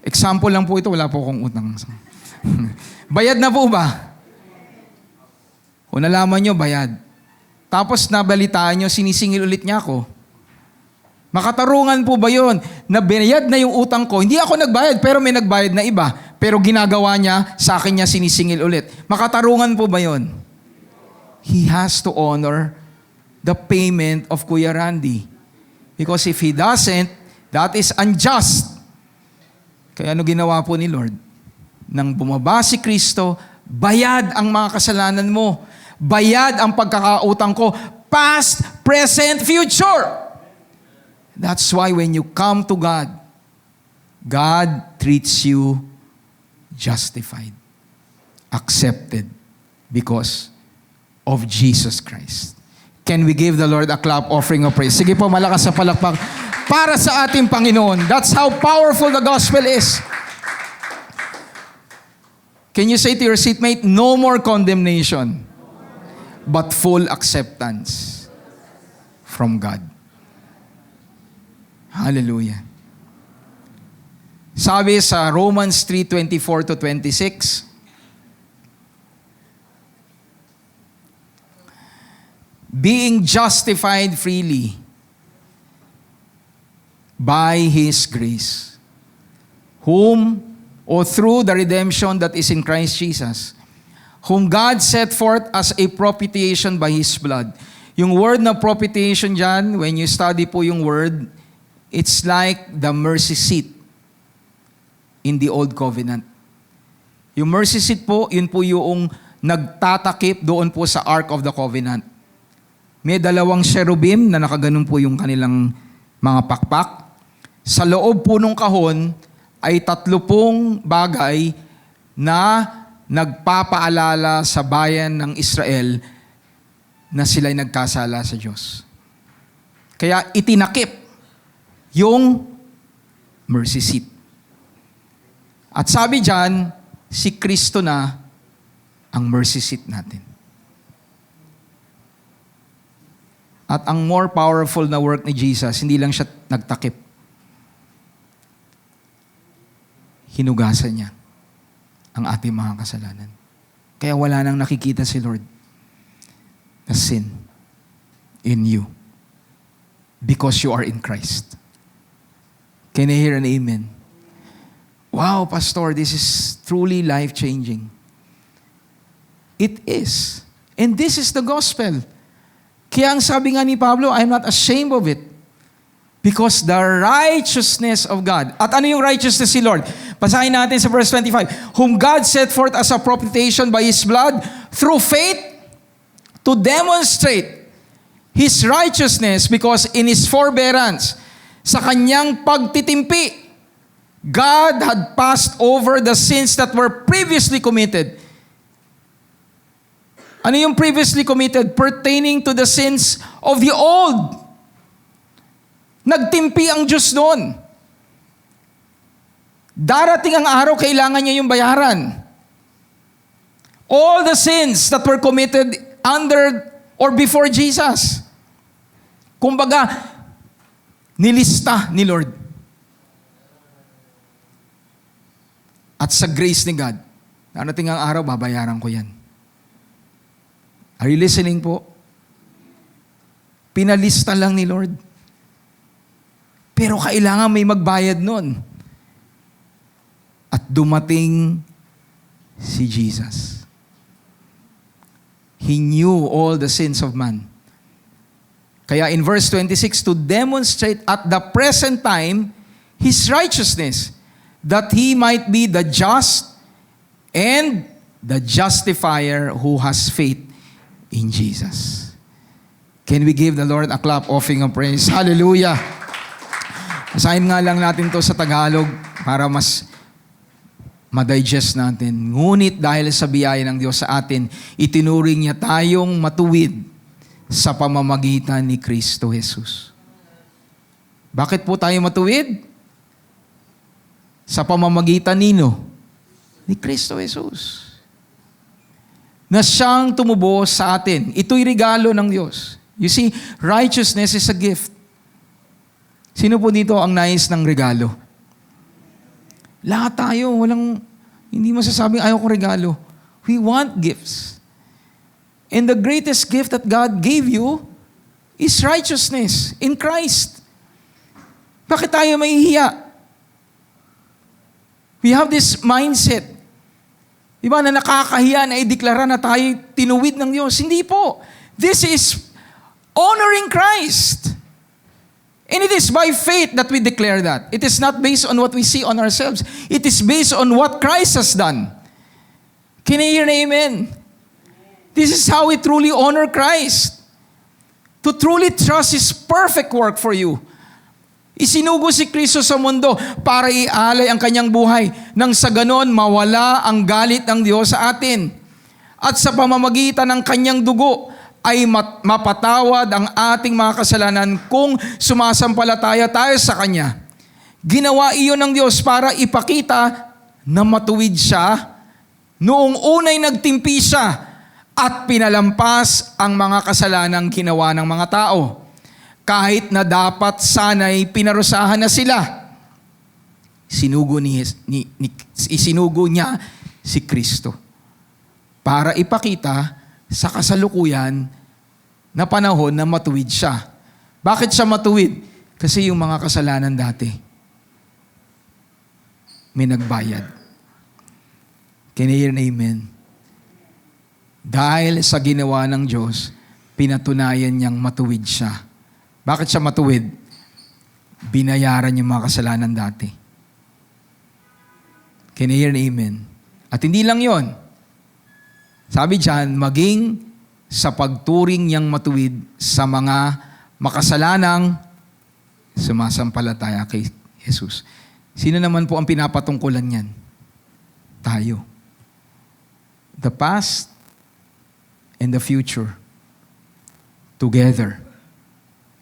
Example lang po ito, wala po akong utang. Bayad na po ba? Kung nalaman nyo, bayad. Tapos nabalitaan nyo, sinisingil ulit niya ako. Makatarungan po ba yun? Na binayad na yung utang ko, hindi ako nagbayad, pero may nagbayad na iba. Pero ginagawa niya, sa akin niya sinisingil ulit. Makatarungan po ba yun? He has to honor the payment of Kuya Randy. Because if he doesn't, that is unjust. Kaya ano ginawa po ni Lord? Nang bumaba si Kristo, bayad ang mga kasalanan mo. Bayad ang pagkakautang ko. Past, present, future. That's why when you come to God, God treats you justified, accepted, because of Jesus Christ. Can we give the Lord a clap offering of praise? Sige po, malakas sa palakpak para sa ating Panginoon. That's how powerful the gospel is. Can you say to your seatmate, no more condemnation, but full acceptance from God. Hallelujah. Sabi sa Romans 3:24-26, being justified freely by His grace, whom, or through the redemption that is in Christ Jesus, whom God set forth as a propitiation by His blood. Yung word na propitiation dyan, when you study po yung word, it's like the mercy seat in the Old Covenant. Yung mercy seat po, yun po yung nagtatakip doon po sa Ark of the Covenant. May dalawang cherubim na nakaganon po yung kanilang mga pakpak. Sa loob po ng kahon ay 30 bagay na nagpapaalala sa bayan ng Israel na sila'y nagkasala sa Diyos. Kaya itinakip yung mercy seat. At sabi dyan, si Kristo na ang mercy seat natin. At ang more powerful na work ni Jesus, hindi lang siya nagtakip. Hinugasan niya ang ating mga kasalanan. Kaya wala nang nakikita si Lord na sin in you because you are in Christ. Can I hear an amen? Wow, Pastor, this is truly life-changing. It is. And this is the gospel. Kaya ang sabi nga ni Pablo, I'm not ashamed of it. Because the righteousness of God. At ano yung righteousness ni Lord? Basahin natin sa verse 25. Whom God set forth as a propitiation by His blood through faith to demonstrate His righteousness, because in His forbearance, sa Kanyang pagtitimpi, God had passed over the sins that were previously committed. Ano yung previously committed? Pertaining to the sins of the old. Nagtimpi ang Diyos noon. Darating ang araw, kailangan niya yung bayaran. All the sins that were committed under or before Jesus. Kumbaga, nilista ni Lord. At sa grace ni God, darating ang araw, babayaran ko yan. Are you listening po? Pinalista lang ni Lord. Pero kailangan may magbayad nun. At dumating si Jesus. He knew all the sins of man. Kaya in verse 26, to demonstrate at the present time His righteousness, that He might be the just and the justifier who has faith in Jesus. Can we give the Lord a clap offering of praise? Hallelujah! Basahin nga lang natin to sa Tagalog para mas ma-digest natin. Ngunit dahil sa biyaya ng Diyos sa atin, itinuring niya tayong matuwid sa pamamagitan ni Kristo Jesus. Bakit po tayo matuwid? Sa pamamagitan nino? Ni Kristo Jesus. Na siyang tumubos sa atin. Ito'y regalo ng Diyos. You see, righteousness is a gift. Sino po dito ang nais ng regalo? Lahat tayo, hindi masasabing ayaw kong regalo. We want gifts. And the greatest gift that God gave you is righteousness in Christ. Bakit tayo mahihiya? We have this mindset. Diba na nakakahiya na ideklara na tayo tinuwid ng Diyos? Hindi po. This is honoring Christ. And it is by faith that we declare that. It is not based on what we see on ourselves. It is based on what Christ has done. Can you hear an amen? This is how we truly honor Christ. To truly trust His perfect work for you. Isinugo si Kristo sa mundo para ialay ang kanyang buhay nang sa ganon mawala ang galit ng Diyos sa atin. At sa pamamagitan ng kanyang dugo ay mapatawad ang ating mga kasalanan kung sumasampalataya tayo sa Kanya. Ginawa iyon ng Diyos para ipakita na matuwid siya noong unay nagtimpi siya at pinalampas ang mga kasalanang ginawa ng mga tao. Kahit na dapat sana'y pinarusahan na sila. Isinugo niya si Kristo para ipakita sa kasalukuyan na panahon na matuwid siya. Bakit siya matuwid? Kasi yung mga kasalanan dati, may nagbayad. Can you hear an amen? Dahil sa ginawa ng Diyos, pinatunayan niyang matuwid siya. Bakit siya matuwid? Binayaran yung mga kasalanan dati. Can you hear an amen? At hindi lang yon. Sabi diyan, maging sa pagturing niyang matuwid sa mga makasalanang sumasampalataya kay Jesus. Sino naman po ang pinapatungkulan niyan? Tayo. The past and the future. Together.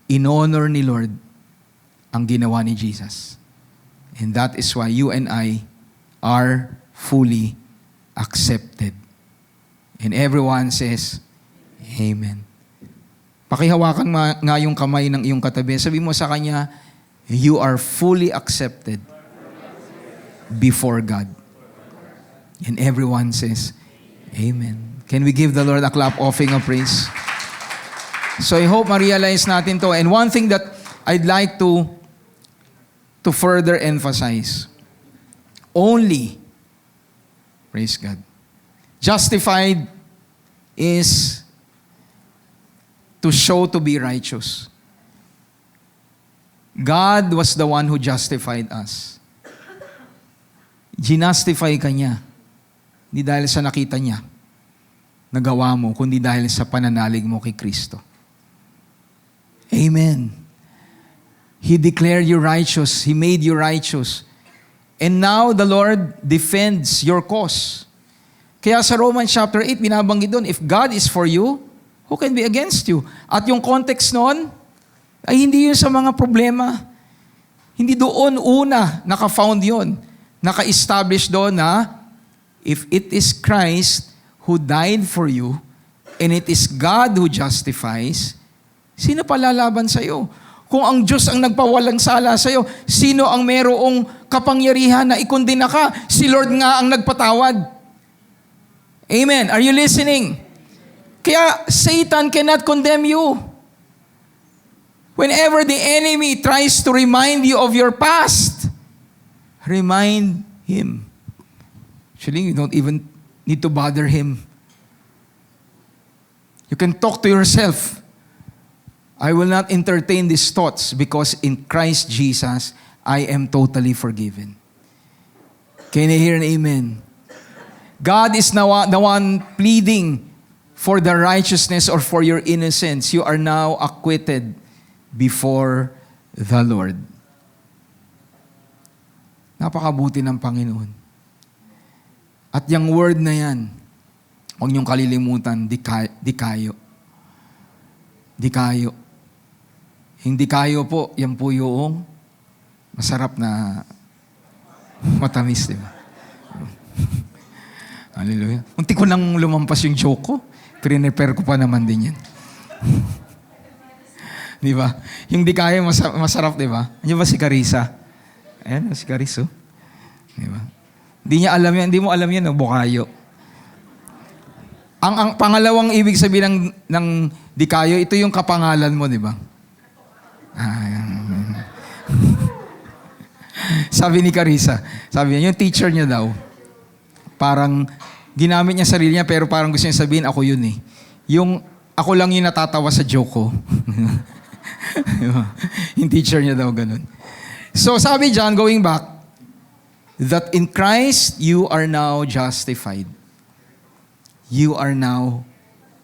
In honor ni Lord ang ginawa ni Jesus. And that is why you and I are fully accepted. And everyone says, Amen. Pakihawakan nga yung kamay ng iyong katabi. Sabi mo sa kanya, you are fully accepted before God. And everyone says, Amen. Can we give the Lord a clap offering of praise? So I hope ma-realize natin to. And one thing that I'd like to further emphasize, only, praise God, justified is to show to be righteous. God was the one who justified us. Ginastify ka niya. Hindi dahil sa nakita niya, nagawa mo, kundi dahil sa pananalig mo kay Kristo. Amen. He declared you righteous. He made you righteous. And now the Lord defends your cause. Kaya sa Romans chapter 8, binabanggit doon, if God is for you, who can be against you? At yung context noon, ay hindi yun sa mga problema. Hindi doon una naka-found yun. Naka-establish doon na if it is Christ who died for you and it is God who justifies, sino palalaban sa'yo? Kung ang Diyos ang nagpawalang sala sa'yo, sino ang merong kapangyarihan na ikondena ka? Si Lord nga ang nagpatawad. Amen. Are you listening? Kaya Satan cannot condemn you. Whenever the enemy tries to remind you of your past, remind him. Actually, you don't even need to bother him. You can talk to yourself. I will not entertain these thoughts because in Christ Jesus, I am totally forgiven. Can you hear an amen? God is now the one pleading for the righteousness or for your innocence. You are now acquitted before the Lord. Napakabuti ng Panginoon. At yung word na yan, huwag niyong kalilimutan, dikayo. Dikayo. Hindi kayo po, yan po yung masarap na matamis, di ba? Hallelujah. Unti ko nang lumampas yung joke ko, prepare ko pa naman din yan. Di ba? Yung di kayo, masarap, di ba? Ano ba si Carissa? Ayan, si Carissa. Di ba? Hindi niya alam yan, hindi mo alam yan, no? Bukayo. Ang pangalawang ibig sabihin ng di kayo, ito yung kapangalan mo, di ba? Sabi ni Carissa, sabi niya, yung teacher niya daw, parang ginamit niya sarili niya, pero parang gusto niya sabihin, ako yun eh. Yung, ako lang yung natatawa sa joke ko. Yung teacher niya daw, ganun. So sabi John, going back, that in Christ, you are now justified. You are now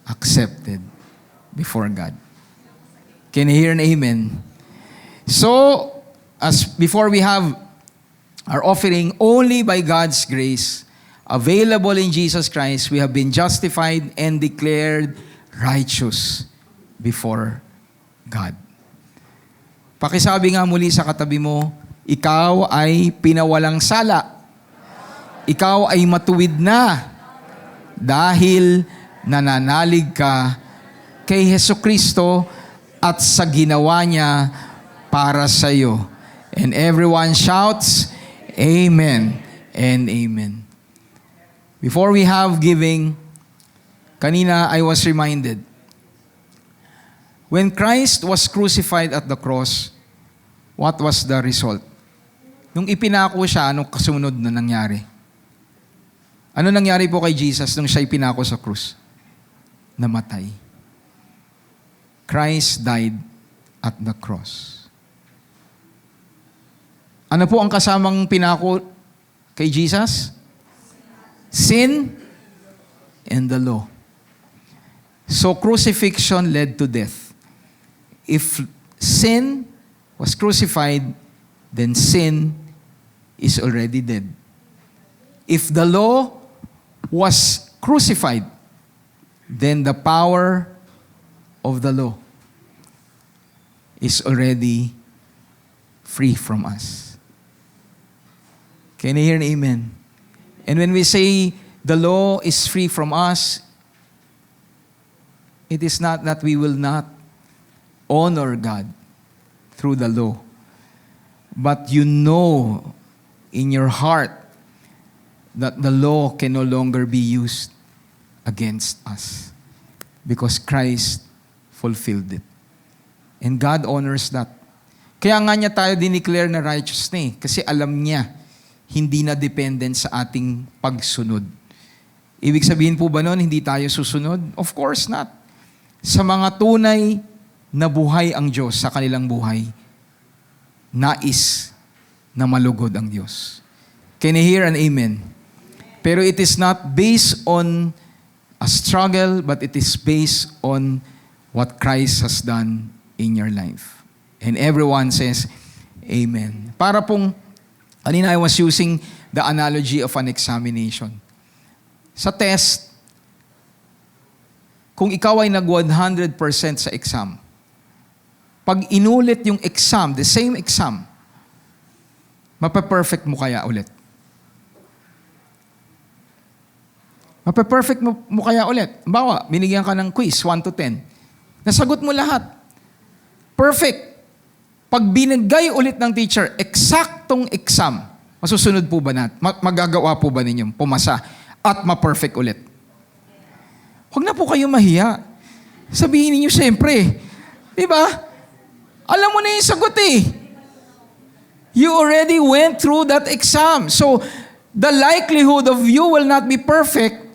accepted before God. Can you hear an amen? So, as before we have our offering, only by God's grace, available in Jesus Christ, we have been justified and declared righteous before God. Pakisabi nga muli sa katabi mo, ikaw ay pinawalang sala. Ikaw ay matuwid na dahil nananalig ka kay Hesukristo at sa ginawa niya para sa iyo. And everyone shouts, Amen and Amen. Before we have giving, kanina I was reminded, when Christ was crucified at the cross, what was the result? Nung ipinako siya, anong kasunod na nangyari? Ano nangyari po kay Jesus nung siya ipinako sa krus? Namatay. Christ died at the cross. Ano po ang kasamang pinako kay Jesus? Sin and the law. So crucifixion led to death. If sin was crucified, then sin is already dead. If the law was crucified, then the power of the law is already free from us. Can you hear an amen? And when we say the law is free from us, it is not that we will not honor God through the law. But you know in your heart that the law can no longer be used against us because Christ fulfilled it. And God honors that. Kaya nga niya tayo dineclare na righteous na kasi alam niya hindi na dependent sa ating pagsunod. Ibig sabihin po ba nun, hindi tayo susunod? Of course not. Sa mga tunay na buhay ang Diyos sa kanilang buhay, nais na malugod ang Diyos. Can you hear an amen? Pero it is not based on a struggle, but it is based on what Christ has done in your life. And everyone says, amen. Para pong, kanina I was using the analogy of an examination. Sa test, kung ikaw ay nag 100% sa exam, pag inulit yung exam, the same exam, mape-perfect mo kaya ulit? Mape-perfect mo kaya ulit? Bawa, binigyan ka ng quiz, 1 to 10. Nasagot mo lahat. Perfect. Pag binigay ulit ng teacher, eksaktong exam, masusunod po ba natin? Magagawa po ba ninyong pumasa at ma-perfect ulit? Huwag na po kayo mahiya. Sabihin niyo siyempre. Di ba? Alam mo na yung sagot eh. You already went through that exam. So, the likelihood of you will not be perfect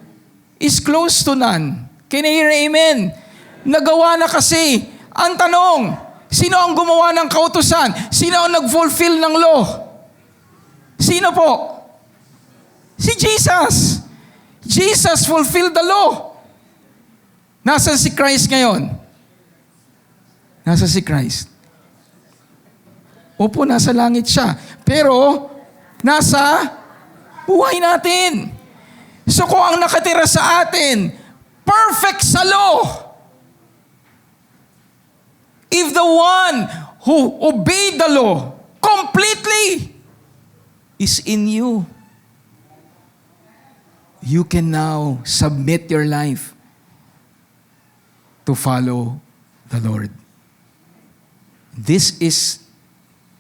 is close to none. Can you hear amen? Nagawa na kasi. Ang tanong, sino ang gumawa ng kautusan? Sino ang nag-fulfill ng law? Sino po? Si Jesus. Jesus fulfilled the law. Nasaan si Christ ngayon? Nasa si Christ. Opo, nasa langit siya. Pero, nasa buhay natin. So kung ang nakatira sa atin, perfect sa law, if the one who obeyed the law completely is in you, you can now submit your life to follow the Lord. This is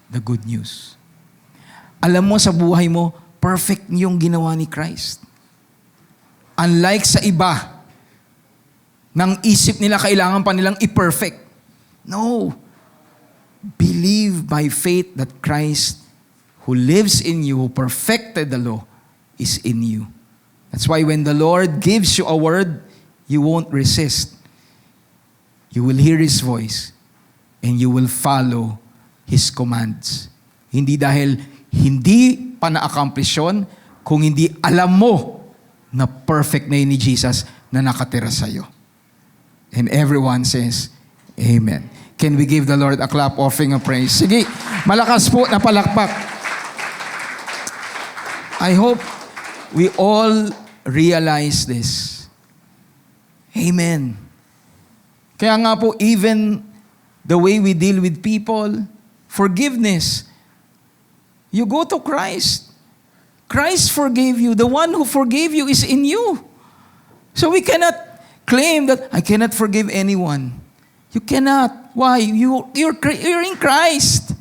the good news. Alam mo sa buhay mo, perfect yung ginawa ni Christ. Unlike sa iba, nang isip nila kailangan pa nilang i-perfect. No. Believe by faith that Christ, who lives in you, who perfected the law, is in you. That's why when the Lord gives you a word, you won't resist. You will hear His voice and you will follow His commands. Hindi dahil hindi pa na-accomplish yun, kung hindi alam mo na perfect na yun ni Jesus na nakatira sa'yo. And everyone says, amen. Can we give the Lord a clap offering of praise? Sige, malakas po na palakpak. I hope we all realize this. Amen. Kaya nga po, even the way we deal with people, forgiveness, you go to Christ. Christ forgave you. The one who forgave you is in you. So we cannot claim that I cannot forgive anyone. You cannot. Why? You're in Christ.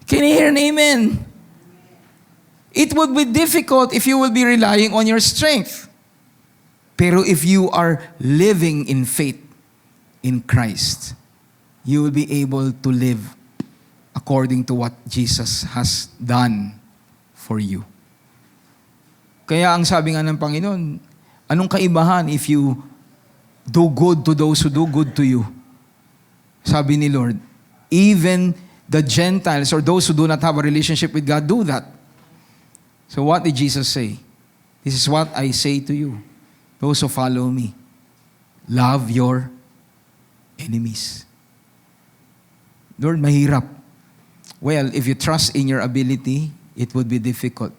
Can you hear an amen? It would be difficult if you will be relying on your strength. Pero if you are living in faith in Christ, you will be able to live according to what Jesus has done for you. Kaya ang sabi nga ng Panginoon, anong kaibahan if you do good to those who do good to you? Sabi ni Lord, even the Gentiles or those who do not have a relationship with God do that. So what did Jesus say? This is what I say to you, those who follow me. Love your enemies. Lord, mahirap. Well, if you trust in your ability, it would be difficult.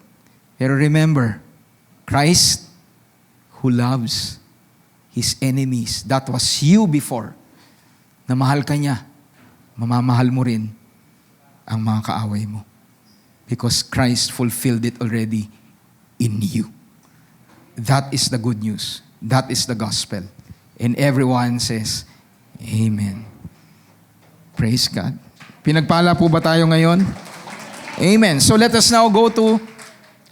Pero remember, Christ who loves His enemies, that was you before, na mahal ka niya, mamamahal mo rin ang mga kaaway mo. Because Christ fulfilled it already in you. That is the good news. That is the gospel. And everyone says, Amen. Praise God. Pinagpala po ba tayo ngayon? Amen. So let us now go to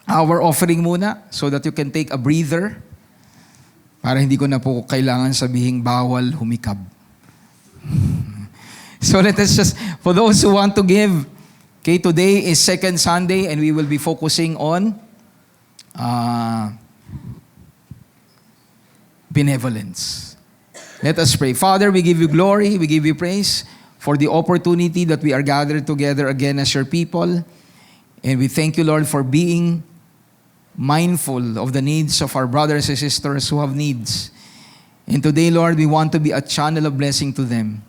our offering muna so that you can take a breather para hindi ko na po kailangan sabihing bawal humikab. So let us just, for those who want to give, okay, today is second Sunday and we will be focusing on benevolence. Let us pray. Father, we give you glory, we give you praise for the opportunity that we are gathered together again as your people. And we thank you, Lord, for being mindful of the needs of our brothers and sisters who have needs. And today, Lord, we want to be a channel of blessing to them.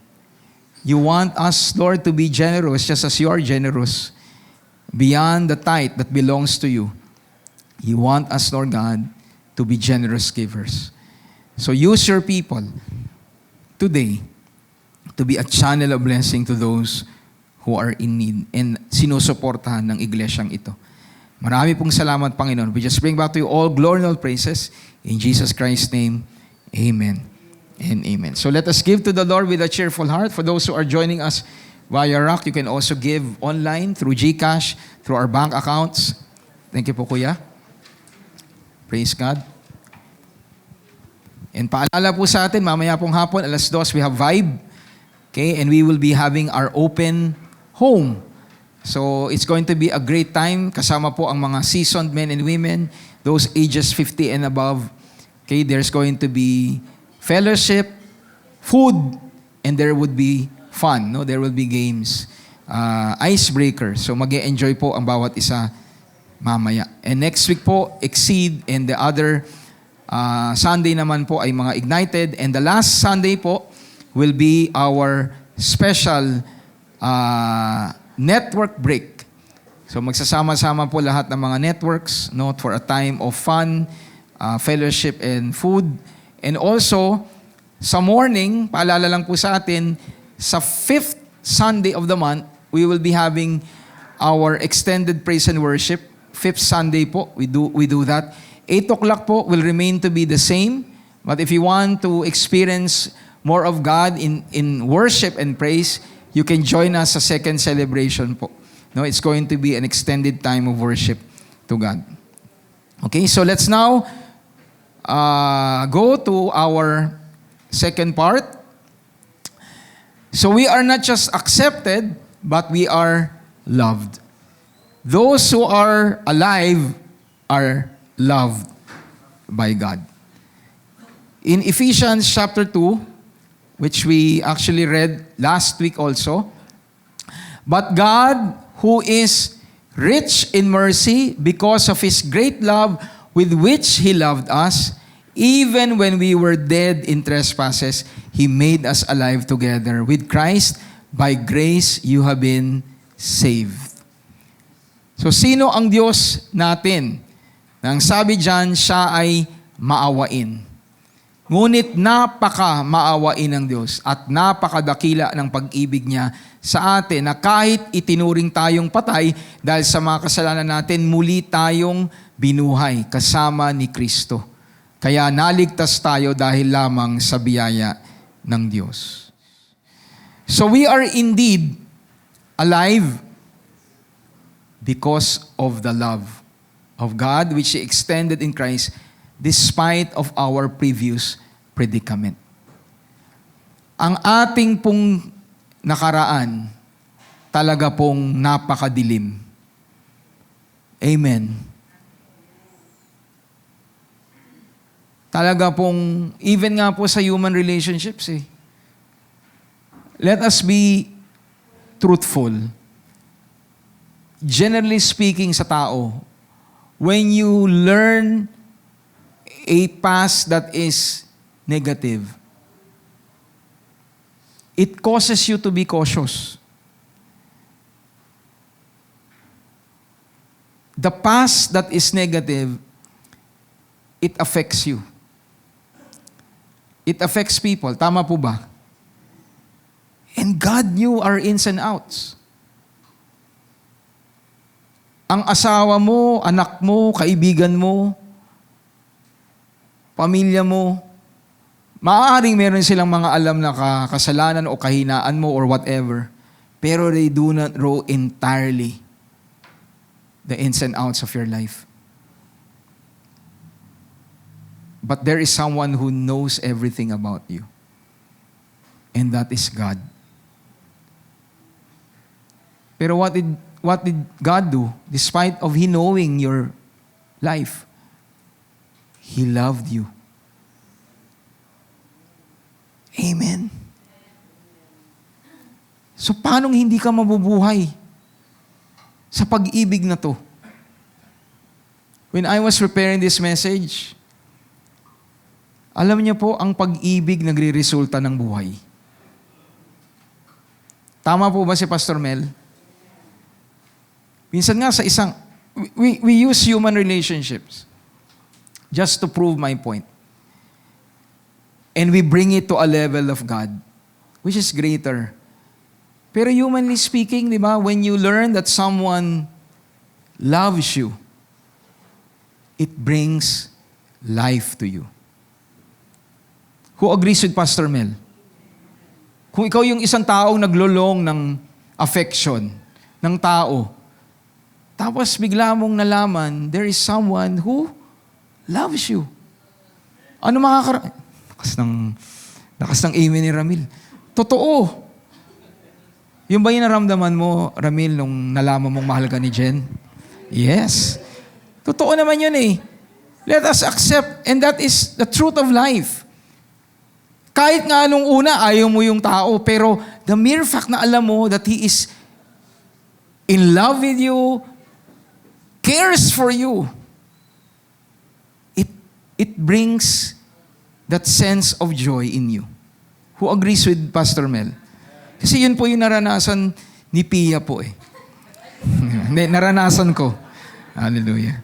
You want us, Lord, to be generous just as you are generous. Beyond the tithe that belongs to you. You want us, Lord God, to be generous givers. So use your people today to be a channel of blessing to those who are in need and sinusuportahan ng iglesyang ito. Marami pong salamat, Panginoon. We just bring back to you all glory and all praises. In Jesus Christ's name, Amen and Amen. So let us give to the Lord with a cheerful heart. For those who are joining us via Rock, you can also give online through GCash, through our bank accounts. Thank you po, Kuya. Praise God. And paalala po sa atin, mamaya pong hapon, 2:00, we have Vibe. Okay, and we will be having our open home. So it's going to be a great time. Kasama po ang mga seasoned men and women, those ages 50 and above. Okay, there's going to be fellowship, food, and there would be fun. No, there will be games, icebreakers. So mag-e-enjoy po ang bawat isa mamaya. And next week po, Exceed, and the other Sunday naman po ay mga Ignited. And the last Sunday po will be our special network break. So magsasama-sama po lahat ng mga networks, no, for a time of fun, fellowship, and food. And also, sa morning, paalala lang po sa atin, sa 5th Sunday of the month, we will be having our extended praise and worship. 5th Sunday po, we do that. 8:00 po will remain to be the same. But if you want to experience more of God in worship and praise, you can join us sa second celebration po. No, it's going to be an extended time of worship to God. Okay, so let's now go to our second part. So we are not just accepted, but we are loved. Those who are alive are loved by God. In Ephesians chapter 2, which we actually read last week also, but God, who is rich in mercy because of His great love with which He loved us, even when we were dead in trespasses, He made us alive together with Christ. By grace, you have been saved. So sino ang Diyos natin? Nang sabi dyan, siya ay maawain. Ngunit napaka-maawain ng Diyos at napakadakila ng pag-ibig niya sa atin na kahit itinuring tayong patay dahil sa mga kasalanan natin, muli tayong binuhay kasama ni Kristo. Kaya naligtas tayo dahil lamang sa biyaya ng Diyos. So we are indeed alive because of the love of God which He extended in Christ despite of our previous predicament. Ang ating pong nakaraan, talaga pong napakadilim. Amen. Talaga pong, even nga po sa human relationships let us be truthful. Generally speaking sa tao, when you learn a past that is negative, it causes you to be cautious. The past that is negative, it affects you. It affects people. Tama po ba? And God knew our ins and outs. Ang asawa mo, anak mo, kaibigan mo, pamilya mo, maaaring meron silang mga alam na kasalanan o kahinaan mo or whatever, pero they do not know entirely the ins and outs of your life. But there is someone who knows everything about you. And that is God. Pero what did God do? Despite of He knowing your life, He loved you. Amen. So paano hindi ka mabubuhay sa pag-ibig na to? When I was preparing this message, alam niyo po, ang pag-ibig nagre-resulta ng buhay. Tama po ba si Pastor Mel? Minsan nga sa we use human relationships just to prove my point. And we bring it to a level of God, which is greater. Pero humanly speaking, di ba, when you learn that someone loves you, it brings life to you. Who agrees with Pastor Mel? Kung ikaw yung isang taong naglulong ng affection ng tao, tapos bigla mong nalaman, there is someone who loves you. Ano lakas ng amen ni Ramil. Totoo. Yung ba yung naramdaman mo, Ramil, nung nalaman mong mahal ka ni Jen? Yes. Totoo naman yun Let us accept, and that is the truth of life. Kahit nga nung una, ayaw mo yung tao, pero the mere fact na alam mo that He is in love with you, cares for you, it brings that sense of joy in you. Who agrees with Pastor Mel? Kasi yun po yung naranasan ni Pia po Hindi, naranasan ko. Hallelujah.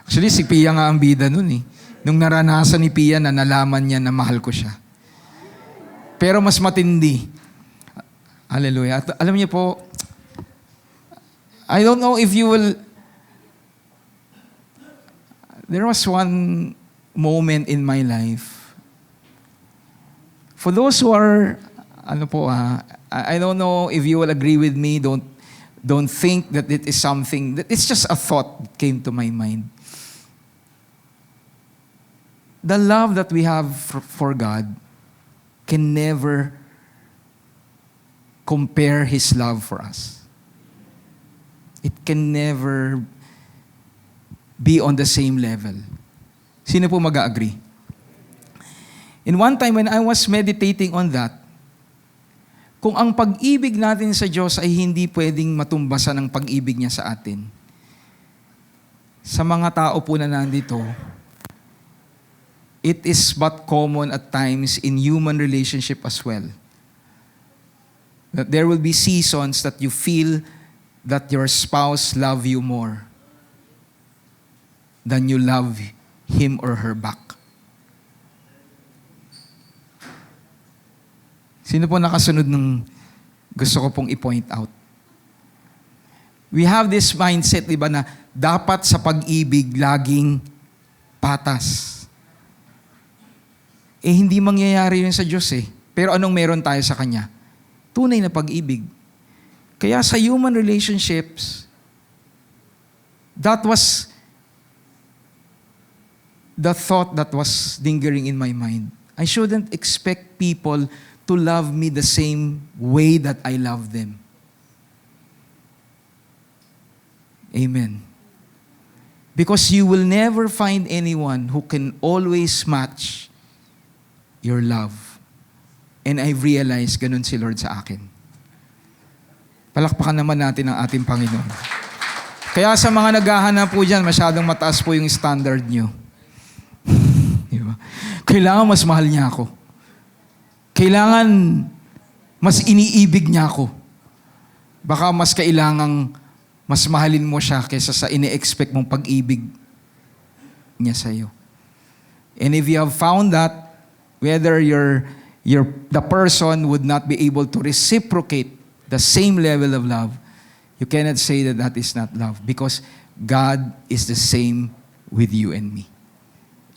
Actually, si Pia nga ang bida nun Nung naranasan ni Pia na nalaman niya na mahal ko siya. Pero mas matindi. Hallelujah. At alam niyo po, I don't know if you will... There was one moment in my life. For those who are, I don't know if you will agree with me. Don't think that it is something, that it's just a thought that came to my mind. The love that we have for God can never compare His love for us. It can never be on the same level. Sino po mag-agree? In one time when I was meditating on that, kung ang pag-ibig natin sa Diyos ay hindi pwedeng matumbasan ng pag-ibig niya sa atin, sa mga tao po na nandito, it is but common at times in human relationship as well. That there will be seasons that you feel that your spouse love you more than you love him or her back. Sino po nakasunod ng gusto ko pong i-point out? We have this mindset, di ba, na dapat sa pag-ibig laging patas. Hindi mangyayari yun sa Diyos Pero anong meron tayo sa Kanya? Tunay na pag-ibig. Kaya sa human relationships, that was the thought that was lingering in my mind. I shouldn't expect people to love me the same way that I love them. Amen. Because you will never find anyone who can always match your love. And I've realized ganun si Lord sa akin. Palakpakan naman natin ang ating Panginoon. Kaya sa mga naghahanap po dyan, masyadong mataas po yung standard nyo. Diba? Kailangan mas mahal niya ako. Kailangan mas iniibig niya ako. Baka mas kailangang mas mahalin mo siya kaysa sa ini-expect mong pag-ibig niya sa'yo. And if you have found that, whether the person would not be able to reciprocate the same level of love, you cannot say that that is not love because God is the same with you and me.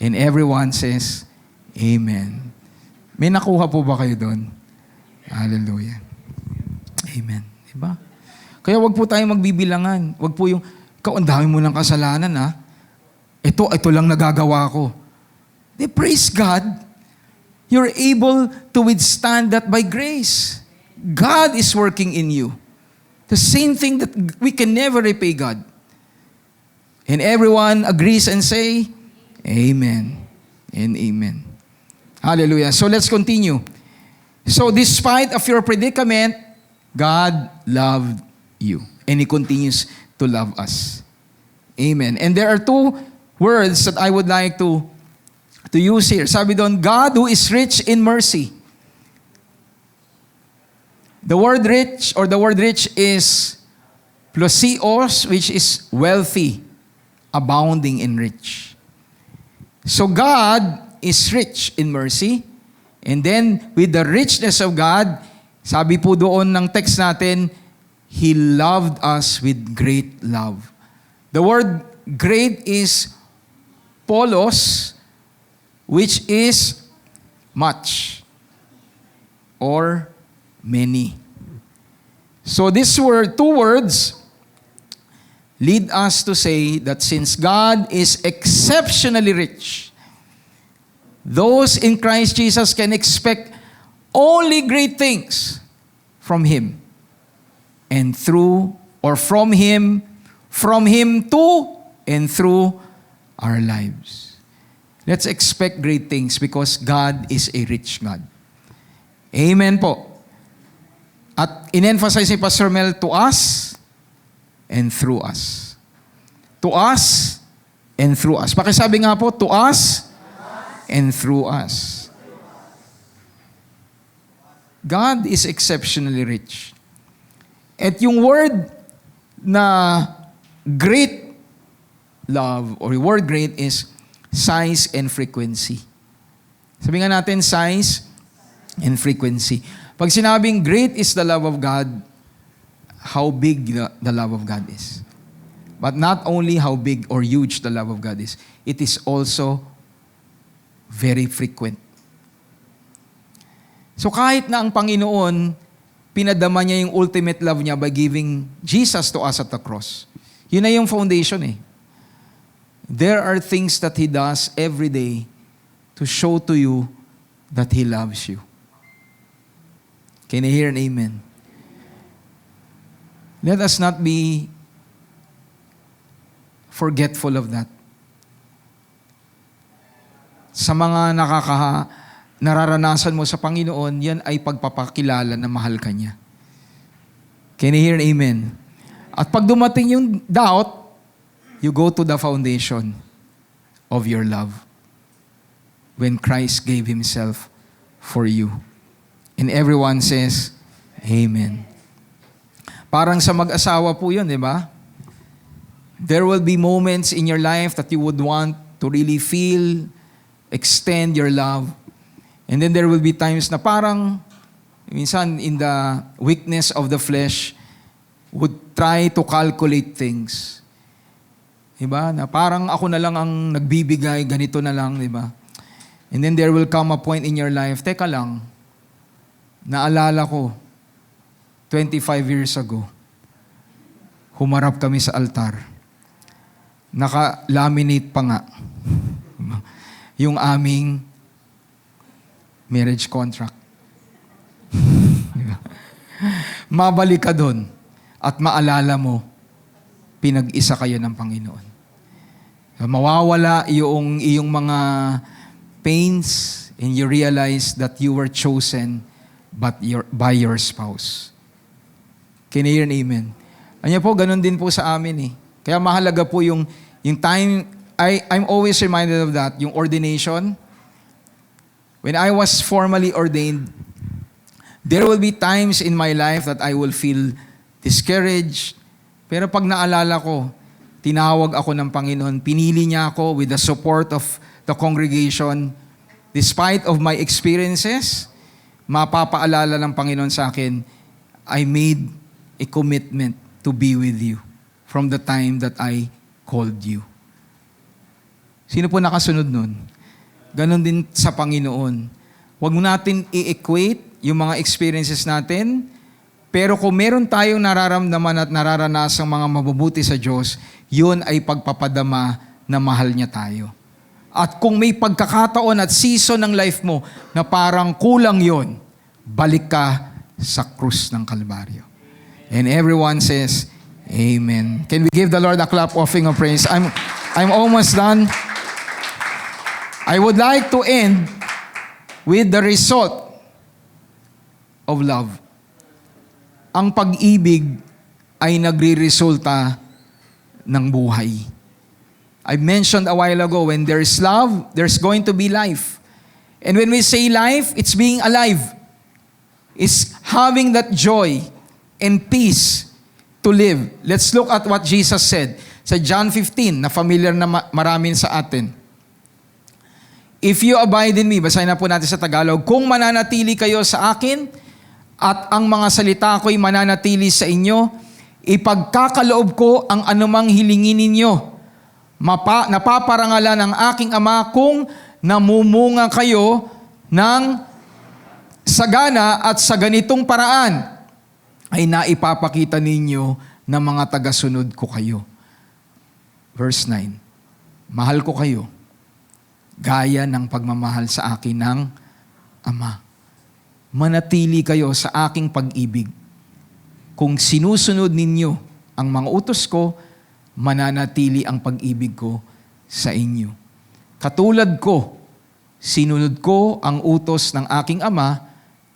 And everyone says, Amen. May nakuha po ba kayo doon? Hallelujah. Amen. Diba? Kaya wag po tayong magbibilangan. Wag po yung, ikaw, ang dami mo ng kasalanan, ha? Ito lang nagagawa ko. Praise God. You're able to withstand that by grace. God is working in you. The same thing that we can never repay God. And everyone agrees and say, Amen and Amen. Hallelujah. So let's continue. So despite of your predicament, God loved you. And He continues to love us. Amen. And there are two words that I would like to use here. Sabi doon, God who is rich in mercy. The word rich is plosios, which is wealthy, abounding in rich. So God is rich in mercy. And then with the richness of God, sabi po doon ng text natin, He loved us with great love. The word great is polos, which is much or many. So this word, two words, lead us to say that since God is exceptionally rich, those in Christ Jesus can expect only great things from Him. And through, or from Him to, and through our lives. Let's expect great things because God is a rich God. Amen po. At in-emphasize ni Pastor Mel, to us and through us. To us and through us. Pakisabi nga po, to us and through us. God is exceptionally rich. At yung word na great love, or yung word great is size and frequency. Sabi nga natin, size and frequency. Pag sinabing great is the love of God, how big the love of God is. But not only how big or huge the love of God is, it is also very frequent. So kahit na ang Panginoon, pinadama niya yung ultimate love niya by giving Jesus to us at the cross. Yun na yung foundation eh. There are things that He does every day to show to you that He loves you. Can I hear an amen? Let us not be forgetful of that. Sa mga nararanasan mo sa Panginoon, yan ay pagpapakilala na mahal ka niya. Can you hear an amen? At pag dumating yung doubt, you go to the foundation of your love. When Christ gave Himself for you. And everyone says, Amen. Parang sa mag-asawa po yun, di ba? There will be moments in your life that you would want to really feel, extend your love. And then there will be times na parang, minsan in the weakness of the flesh, would try to calculate things. Diba? Na parang ako na lang ang nagbibigay, ganito na lang, diba? And then there will come a point in your life, teka lang, naalala ko, 25 years ago, humarap kami sa altar. Naka-laminate pa nga. Yung aming marriage contract. Mabalik ka doon at maalala mo pinag-isa kayo ng Panginoon. Mawawala yung iyong mga pains and you realize that you were chosen by your spouse. Can you hear an amen? Ano po, ganun din po sa amin eh. Kaya mahalaga po yung time, I'm always reminded of that, yung ordination. When I was formally ordained, there will be times in my life that I will feel discouraged. Pero pag naalala ko, tinawag ako ng Panginoon, pinili niya ako with the support of the congregation. Despite of my experiences, mapapaalala ng Panginoon sa akin, I made a commitment to be with you from the time that I called you. Sino po nakasunod nun? Ganon din sa Panginoon. Huwag natin i-equate yung mga experiences natin, pero kung meron tayong nararamdaman at nararanasang mga mabubuti sa Diyos, yun ay pagpapadama na mahal niya tayo. At kung may pagkakataon at season ng life mo na parang kulang yon, balik ka sa krus ng Kalbaryo. And everyone says, Amen. Can we give the Lord a clap offering of praise? I'm almost done. I would like to end with the result of love. Ang pag-ibig ay nagre-resulta ng buhay. I mentioned a while ago, when there's love, there's going to be life. And when we say life, it's being alive. It's having that joy and peace to live. Let's look at what Jesus said sa John 15, na familiar na maraming sa atin. If you abide in me, basahin na po natin sa Tagalog, kung mananatili kayo sa akin at ang mga salita ko'y mananatili sa inyo, ipagkakaloob ko ang anumang hilingin ninyo. Napaparangalan ng aking Ama kung namumunga kayo ng sagana at sa ganitong paraan ay naipapakita ninyo na mga tagasunod ko kayo. Verse 9, mahal ko kayo gaya ng pagmamahal sa akin ng Ama. Manatili kayo sa aking pag-ibig. Kung sinusunod ninyo ang mga utos ko, mananatili ang pag-ibig ko sa inyo. Katulad ko, sinunod ko ang utos ng aking Ama,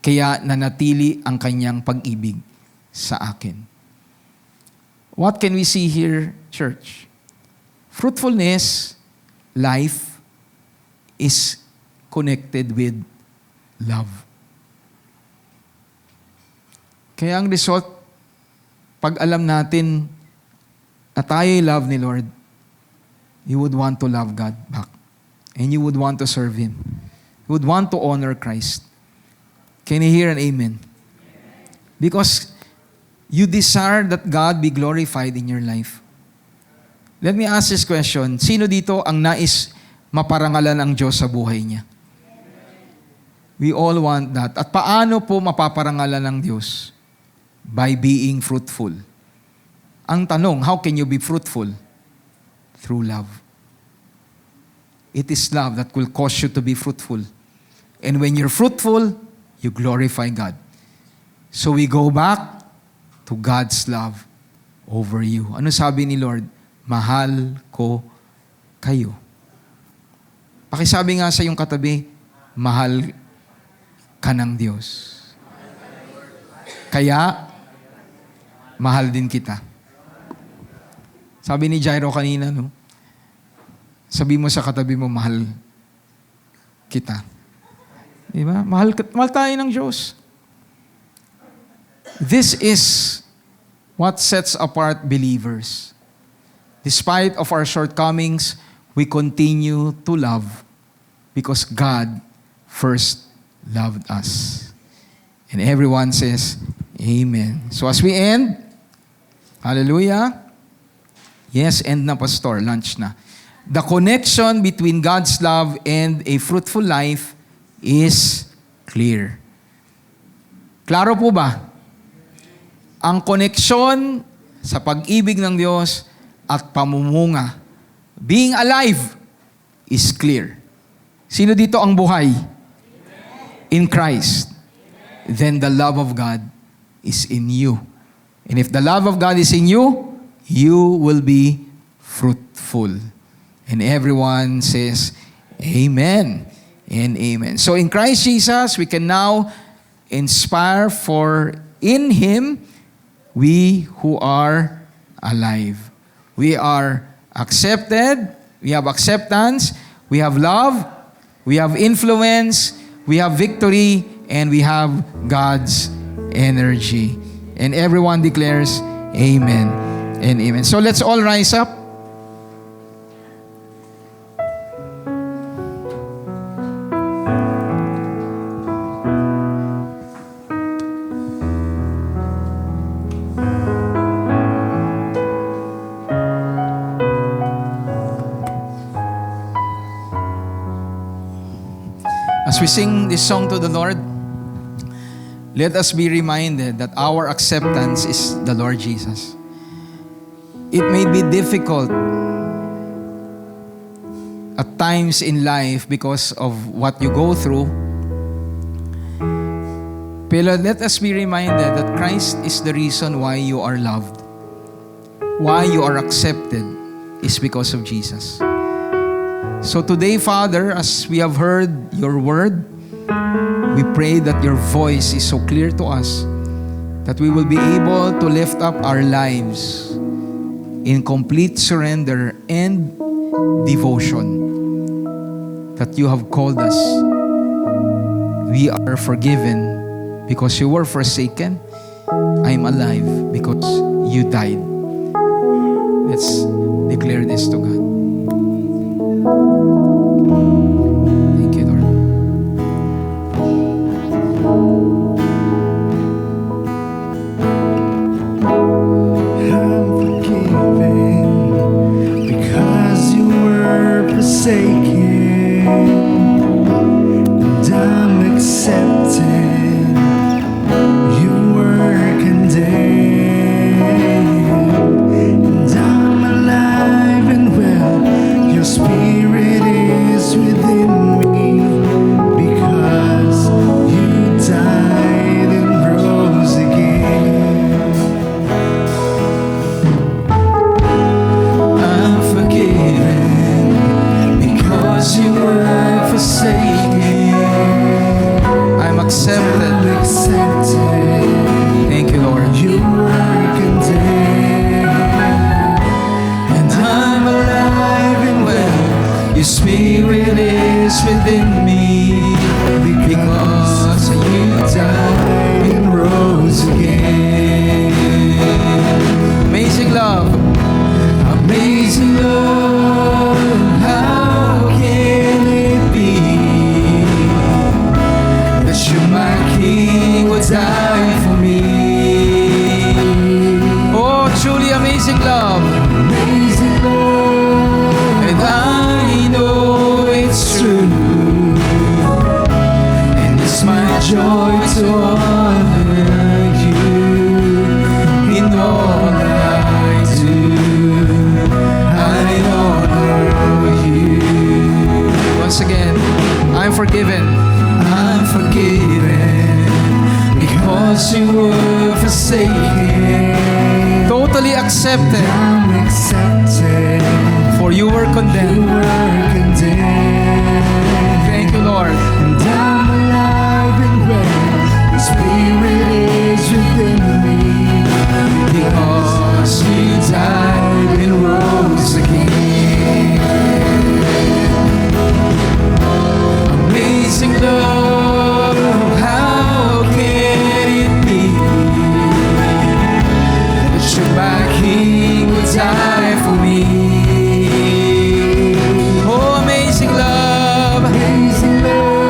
kaya nanatili ang kanyang pag-ibig sa akin. What can we see here, church? Fruitfulness, life, is connected with love. Kaya ang result, pag alam natin na tayo'y love ni Lord, you would want to love God back. And you would want to serve Him. You would want to honor Christ. Can you hear an amen? Because you desire that God be glorified in your life. Let me ask this question. Sino dito ang nais maparangalan ang Diyos sa buhay niya? We all want that. At paano po mapaparangalan ng Diyos? By being fruitful. Ang tanong, how can you be fruitful? Through love. It is love that will cause you to be fruitful. And when you're fruitful, you glorify God. So we go back to God's love over you. Ano sabi ni Lord? Mahal ko kayo. Pakisabi nga sa iyong katabi, mahal ka ng Diyos. Kaya, mahal din kita. Sabi ni Jairo kanina, no? Sabi mo sa katabi mo, mahal kita. Diba? Mahal tayo ng Diyos. This is what sets apart believers. Despite of our shortcomings, we continue to love because God first loved us. And everyone says, Amen. So as we end, hallelujah. Yes, end na, Pastor. Lunch na. The connection between God's love and a fruitful life is clear. Klaro po ba? Ang koneksyon sa pag-ibig ng Diyos at pamumunga, being alive, is clear. Sino dito ang buhay? In Christ. Then the love of God is in you. And if the love of God is in you, you will be fruitful. And everyone says, Amen and amen. So in Christ Jesus, we can now inspire, for in Him, we who are alive. We are accepted, we have acceptance, we have love, we have influence, we have victory, and we have God's energy. And everyone declares, Amen and amen. So let's all rise up. As we sing this song to the Lord, let us be reminded that our acceptance is the Lord Jesus. It may be difficult at times in life because of what you go through, but let us be reminded that Christ is the reason why you are loved, why you are accepted, is because of Jesus. So today, Father, as we have heard your word, we pray that your voice is so clear to us that we will be able to lift up our lives in complete surrender and devotion, that you have called us. We are forgiven because you were forsaken. I am alive because you died. Let's declare this to God. Thank you, Lord. I'm forgiven because you were forsaken, and I'm accepted. You were condemned, and I'm alive and well. Your spirit is within me because you died and rose again. I'm forgiven because you were forsaken. I'm accepted. I'm accepted. Thank you, Lord. You were condemned, and I'm alive and well. Your spirit is within me because you died and rose again. Amazing love. Amazing love, how can it be that you, my King, would die for me? Oh, truly amazing love. Amazing love, and I know it's true, and it's my joy to honor you in all I do. I honor you. Once again, I'm forgiven. I'm forgiven because you were forsaken. Totally accepted. I'm accepted. For you were You condemned. were condemned. Thank you, Lord. And I'm alive and well. Your spirit is within me because you died and rose again. Amazing love, how can it be that you, my King, would die for me? Oh, amazing love. Amazing love.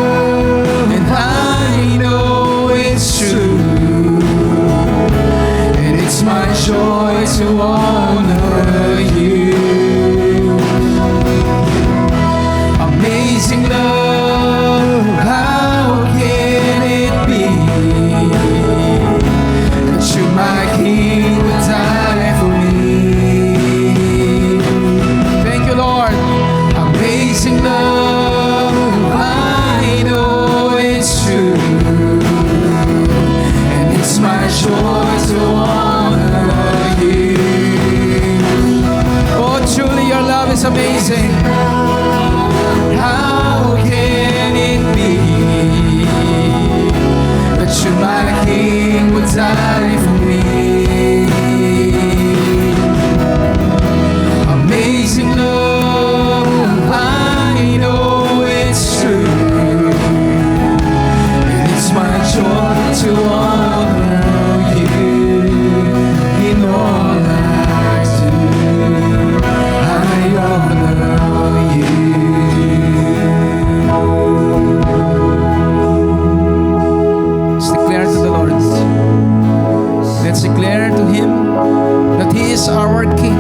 it's amazing. How can it be that you, my King, would die for me? Amazing love, I know it's true, and it's my joy to honor you in all I do. I honor you. Let's declare to the Lord. Let's declare to Him that He is our King.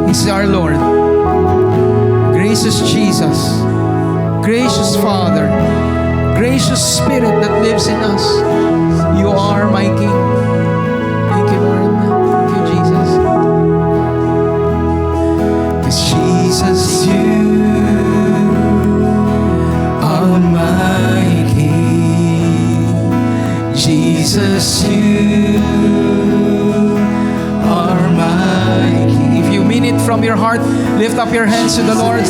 He's our Lord. Gracious Jesus, gracious Father, gracious Spirit that lives in us. You are my King. Thank you, Lord. Thank you, Jesus. 'Cause Jesus, you are my King. Jesus, you are my King. If you mean it from your heart, lift up your hands to the Lord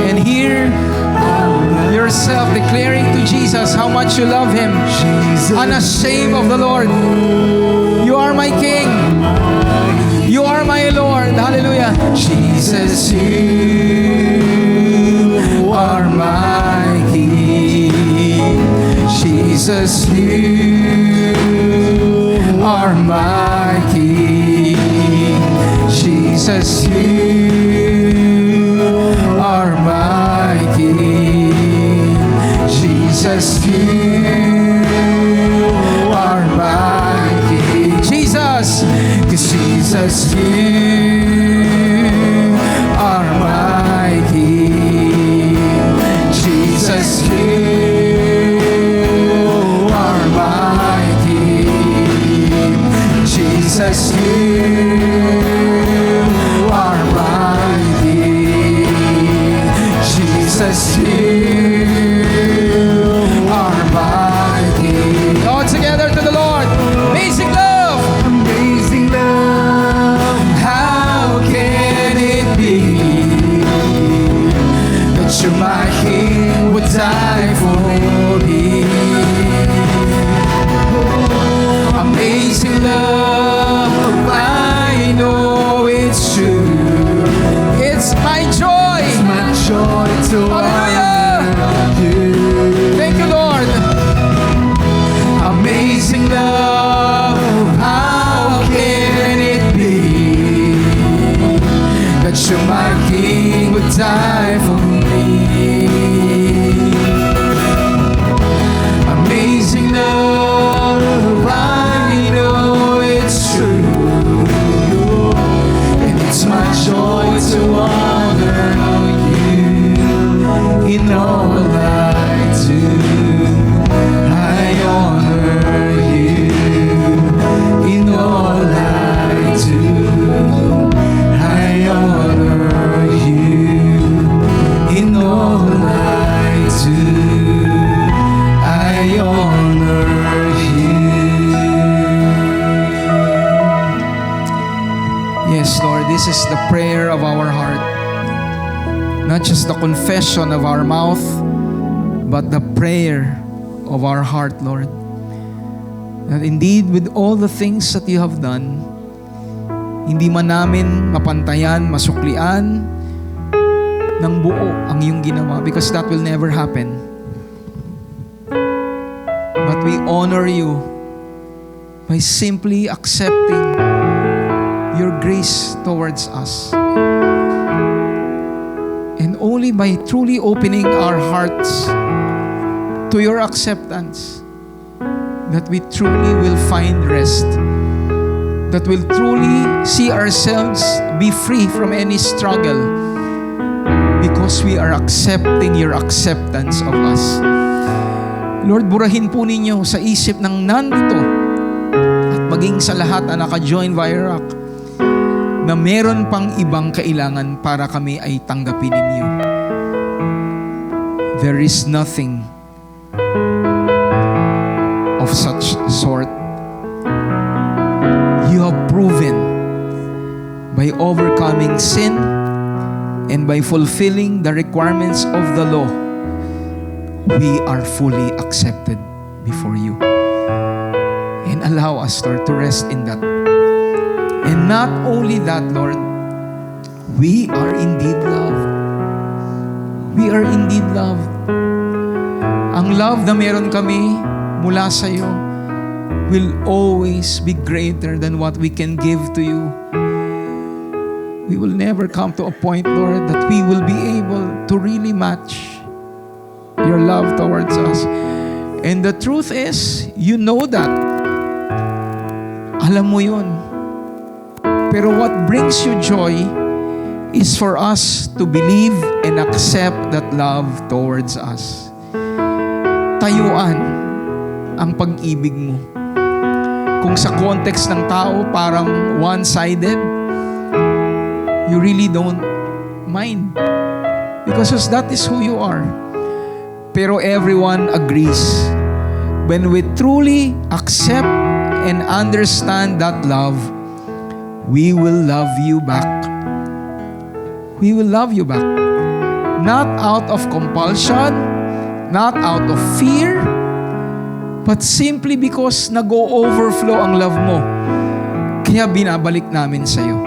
and hear yourself declaring to Jesus how much you love Him. Unashamed of the Lord. You are my King. You are my Lord. Hallelujah. Jesus, you are my King. Jesus, you are my King. Jesus, you are my King. Jesus, you are my King. Jesus, 'cause Jesus, you are my King. Jesus, you are my King. Jesus, you are my King. Jesus, you are my King. All together to the Lord. Amazing love. Amazing love. How can it be that you, my King, would die for me? Amazing love, I know it's true. It's my joy. It's my joy to honor you. Thank you, Lord. Amazing love, how can it be that you, my King, would die for me? Amazing love, I know it's true, and it's my joy to honor you in all I do. I honor you in all I do. I honor you in all I do. I honor you. Yes, Lord, this is the prayer of our heart. Not just the confession of our mouth, but the prayer of our heart, Lord. That indeed, with all the things that you have done, hindi man namin mapantayan, masuklian ng buo ang iyong ginawa, because that will never happen. But we honor you by simply accepting your grace towards us. And only by truly opening our hearts to your acceptance, that we truly will find rest, that we'll truly see ourselves be free from any struggle, because we are accepting your acceptance of us. Lord, burahin po ninyo sa isip ng nandito at maging sa lahat na naka-join via rock na meron pang ibang kailangan para kami ay tanggapin ninyo. There is nothing of such sort. You have proven by by overcoming sin and by fulfilling the requirements of the law, we are fully accepted before you. And allow us, Lord, to rest in that. And not only that, Lord, we are indeed loved. We are indeed loved. Ang love na meron kami mula sa iyo will always be greater than what we can give to you. We will never come to a point, Lord, that we will be able to really match your love towards us. And the truth is, you know that. Alam mo yun. Pero what brings you joy is for us to believe and accept that love towards us. Tayuan ang pag-ibig mo. Kung sa context ng tao parang one-sided, you really don't mind. Because that is who you are. Pero everyone agrees. When we truly accept and understand that love, we will love you back. We will love you back. Not out of compulsion, not out of fear, but simply because nag-o-overflow ang love mo. Kaya binabalik namin sa iyo.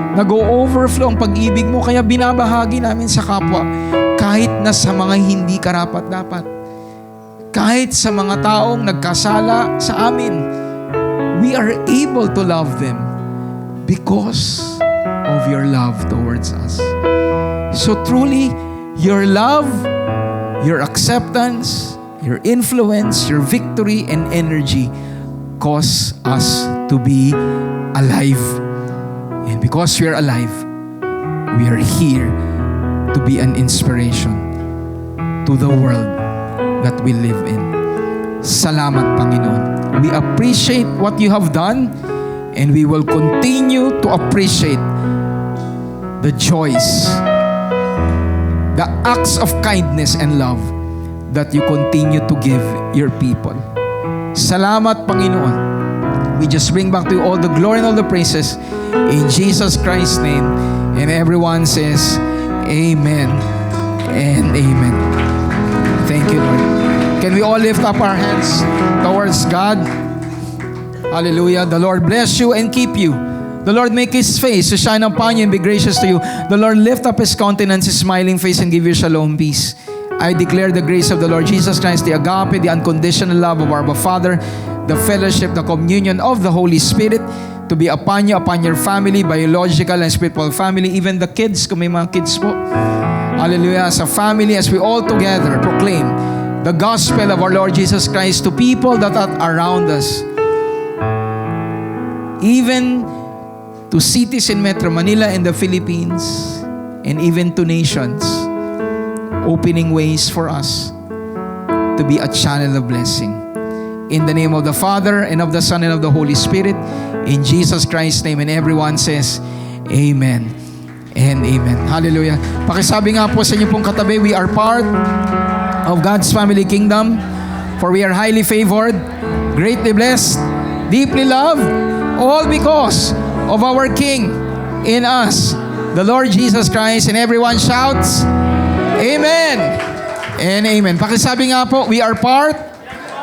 Nag-o-overflow ang pag-ibig mo, kaya binabahagi namin sa kapwa. Kahit na sa mga hindi karapat-dapat. Kahit sa mga taong nagkasala sa amin, we are able to love them because of your love towards us. So truly, your love, your acceptance, your influence, your victory and energy cause us to be alive. And because we are alive, we are here to be an inspiration to the world that we live in. Salamat, Panginoon. We appreciate what you have done, and we will continue to appreciate the joys, the acts of kindness and love that you continue to give your people. Salamat, Panginoon. We just bring back to you all the glory and all the praises in Jesus Christ's name. And everyone says, Amen and amen. Thank you, Lord. Can we all lift up our hands towards God? Hallelujah. The Lord bless you and keep you. The Lord make His face to shine upon you and be gracious to you. The Lord lift up His countenance, His smiling face, and give you shalom, peace. I declare the grace of the Lord Jesus Christ, the agape, the unconditional love of our Father, the fellowship, the communion of the Holy Spirit to be upon you, upon your family, biological and spiritual family, even the kids, kung may mga kids po. Hallelujah. As a family, as we all together proclaim the gospel of our Lord Jesus Christ to people that are around us. Even to cities in Metro Manila and the Philippines, and even to nations, opening ways for us to be a channel of blessing. In the name of the Father, and of the Son, and of the Holy Spirit, in Jesus Christ's name, and everyone says, Amen and amen. Hallelujah. Pakisabi nga po sa inyo pong katabi, we are part of God's family kingdom, for we are highly favored, greatly blessed, deeply loved, all because of our King in us, the Lord Jesus Christ. And everyone shouts, Amen and amen. Pakisabi nga po, we are part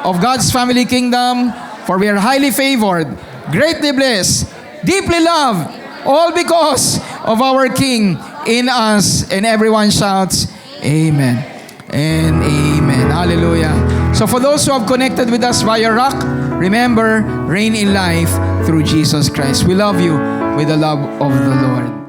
of God's family kingdom, for we are highly favored, greatly blessed, deeply loved, all because of our King in us. And everyone shouts, Amen and amen. Hallelujah. So for those who have connected with us via Rock, remember, reign in life through Jesus Christ. We love you with the love of the Lord.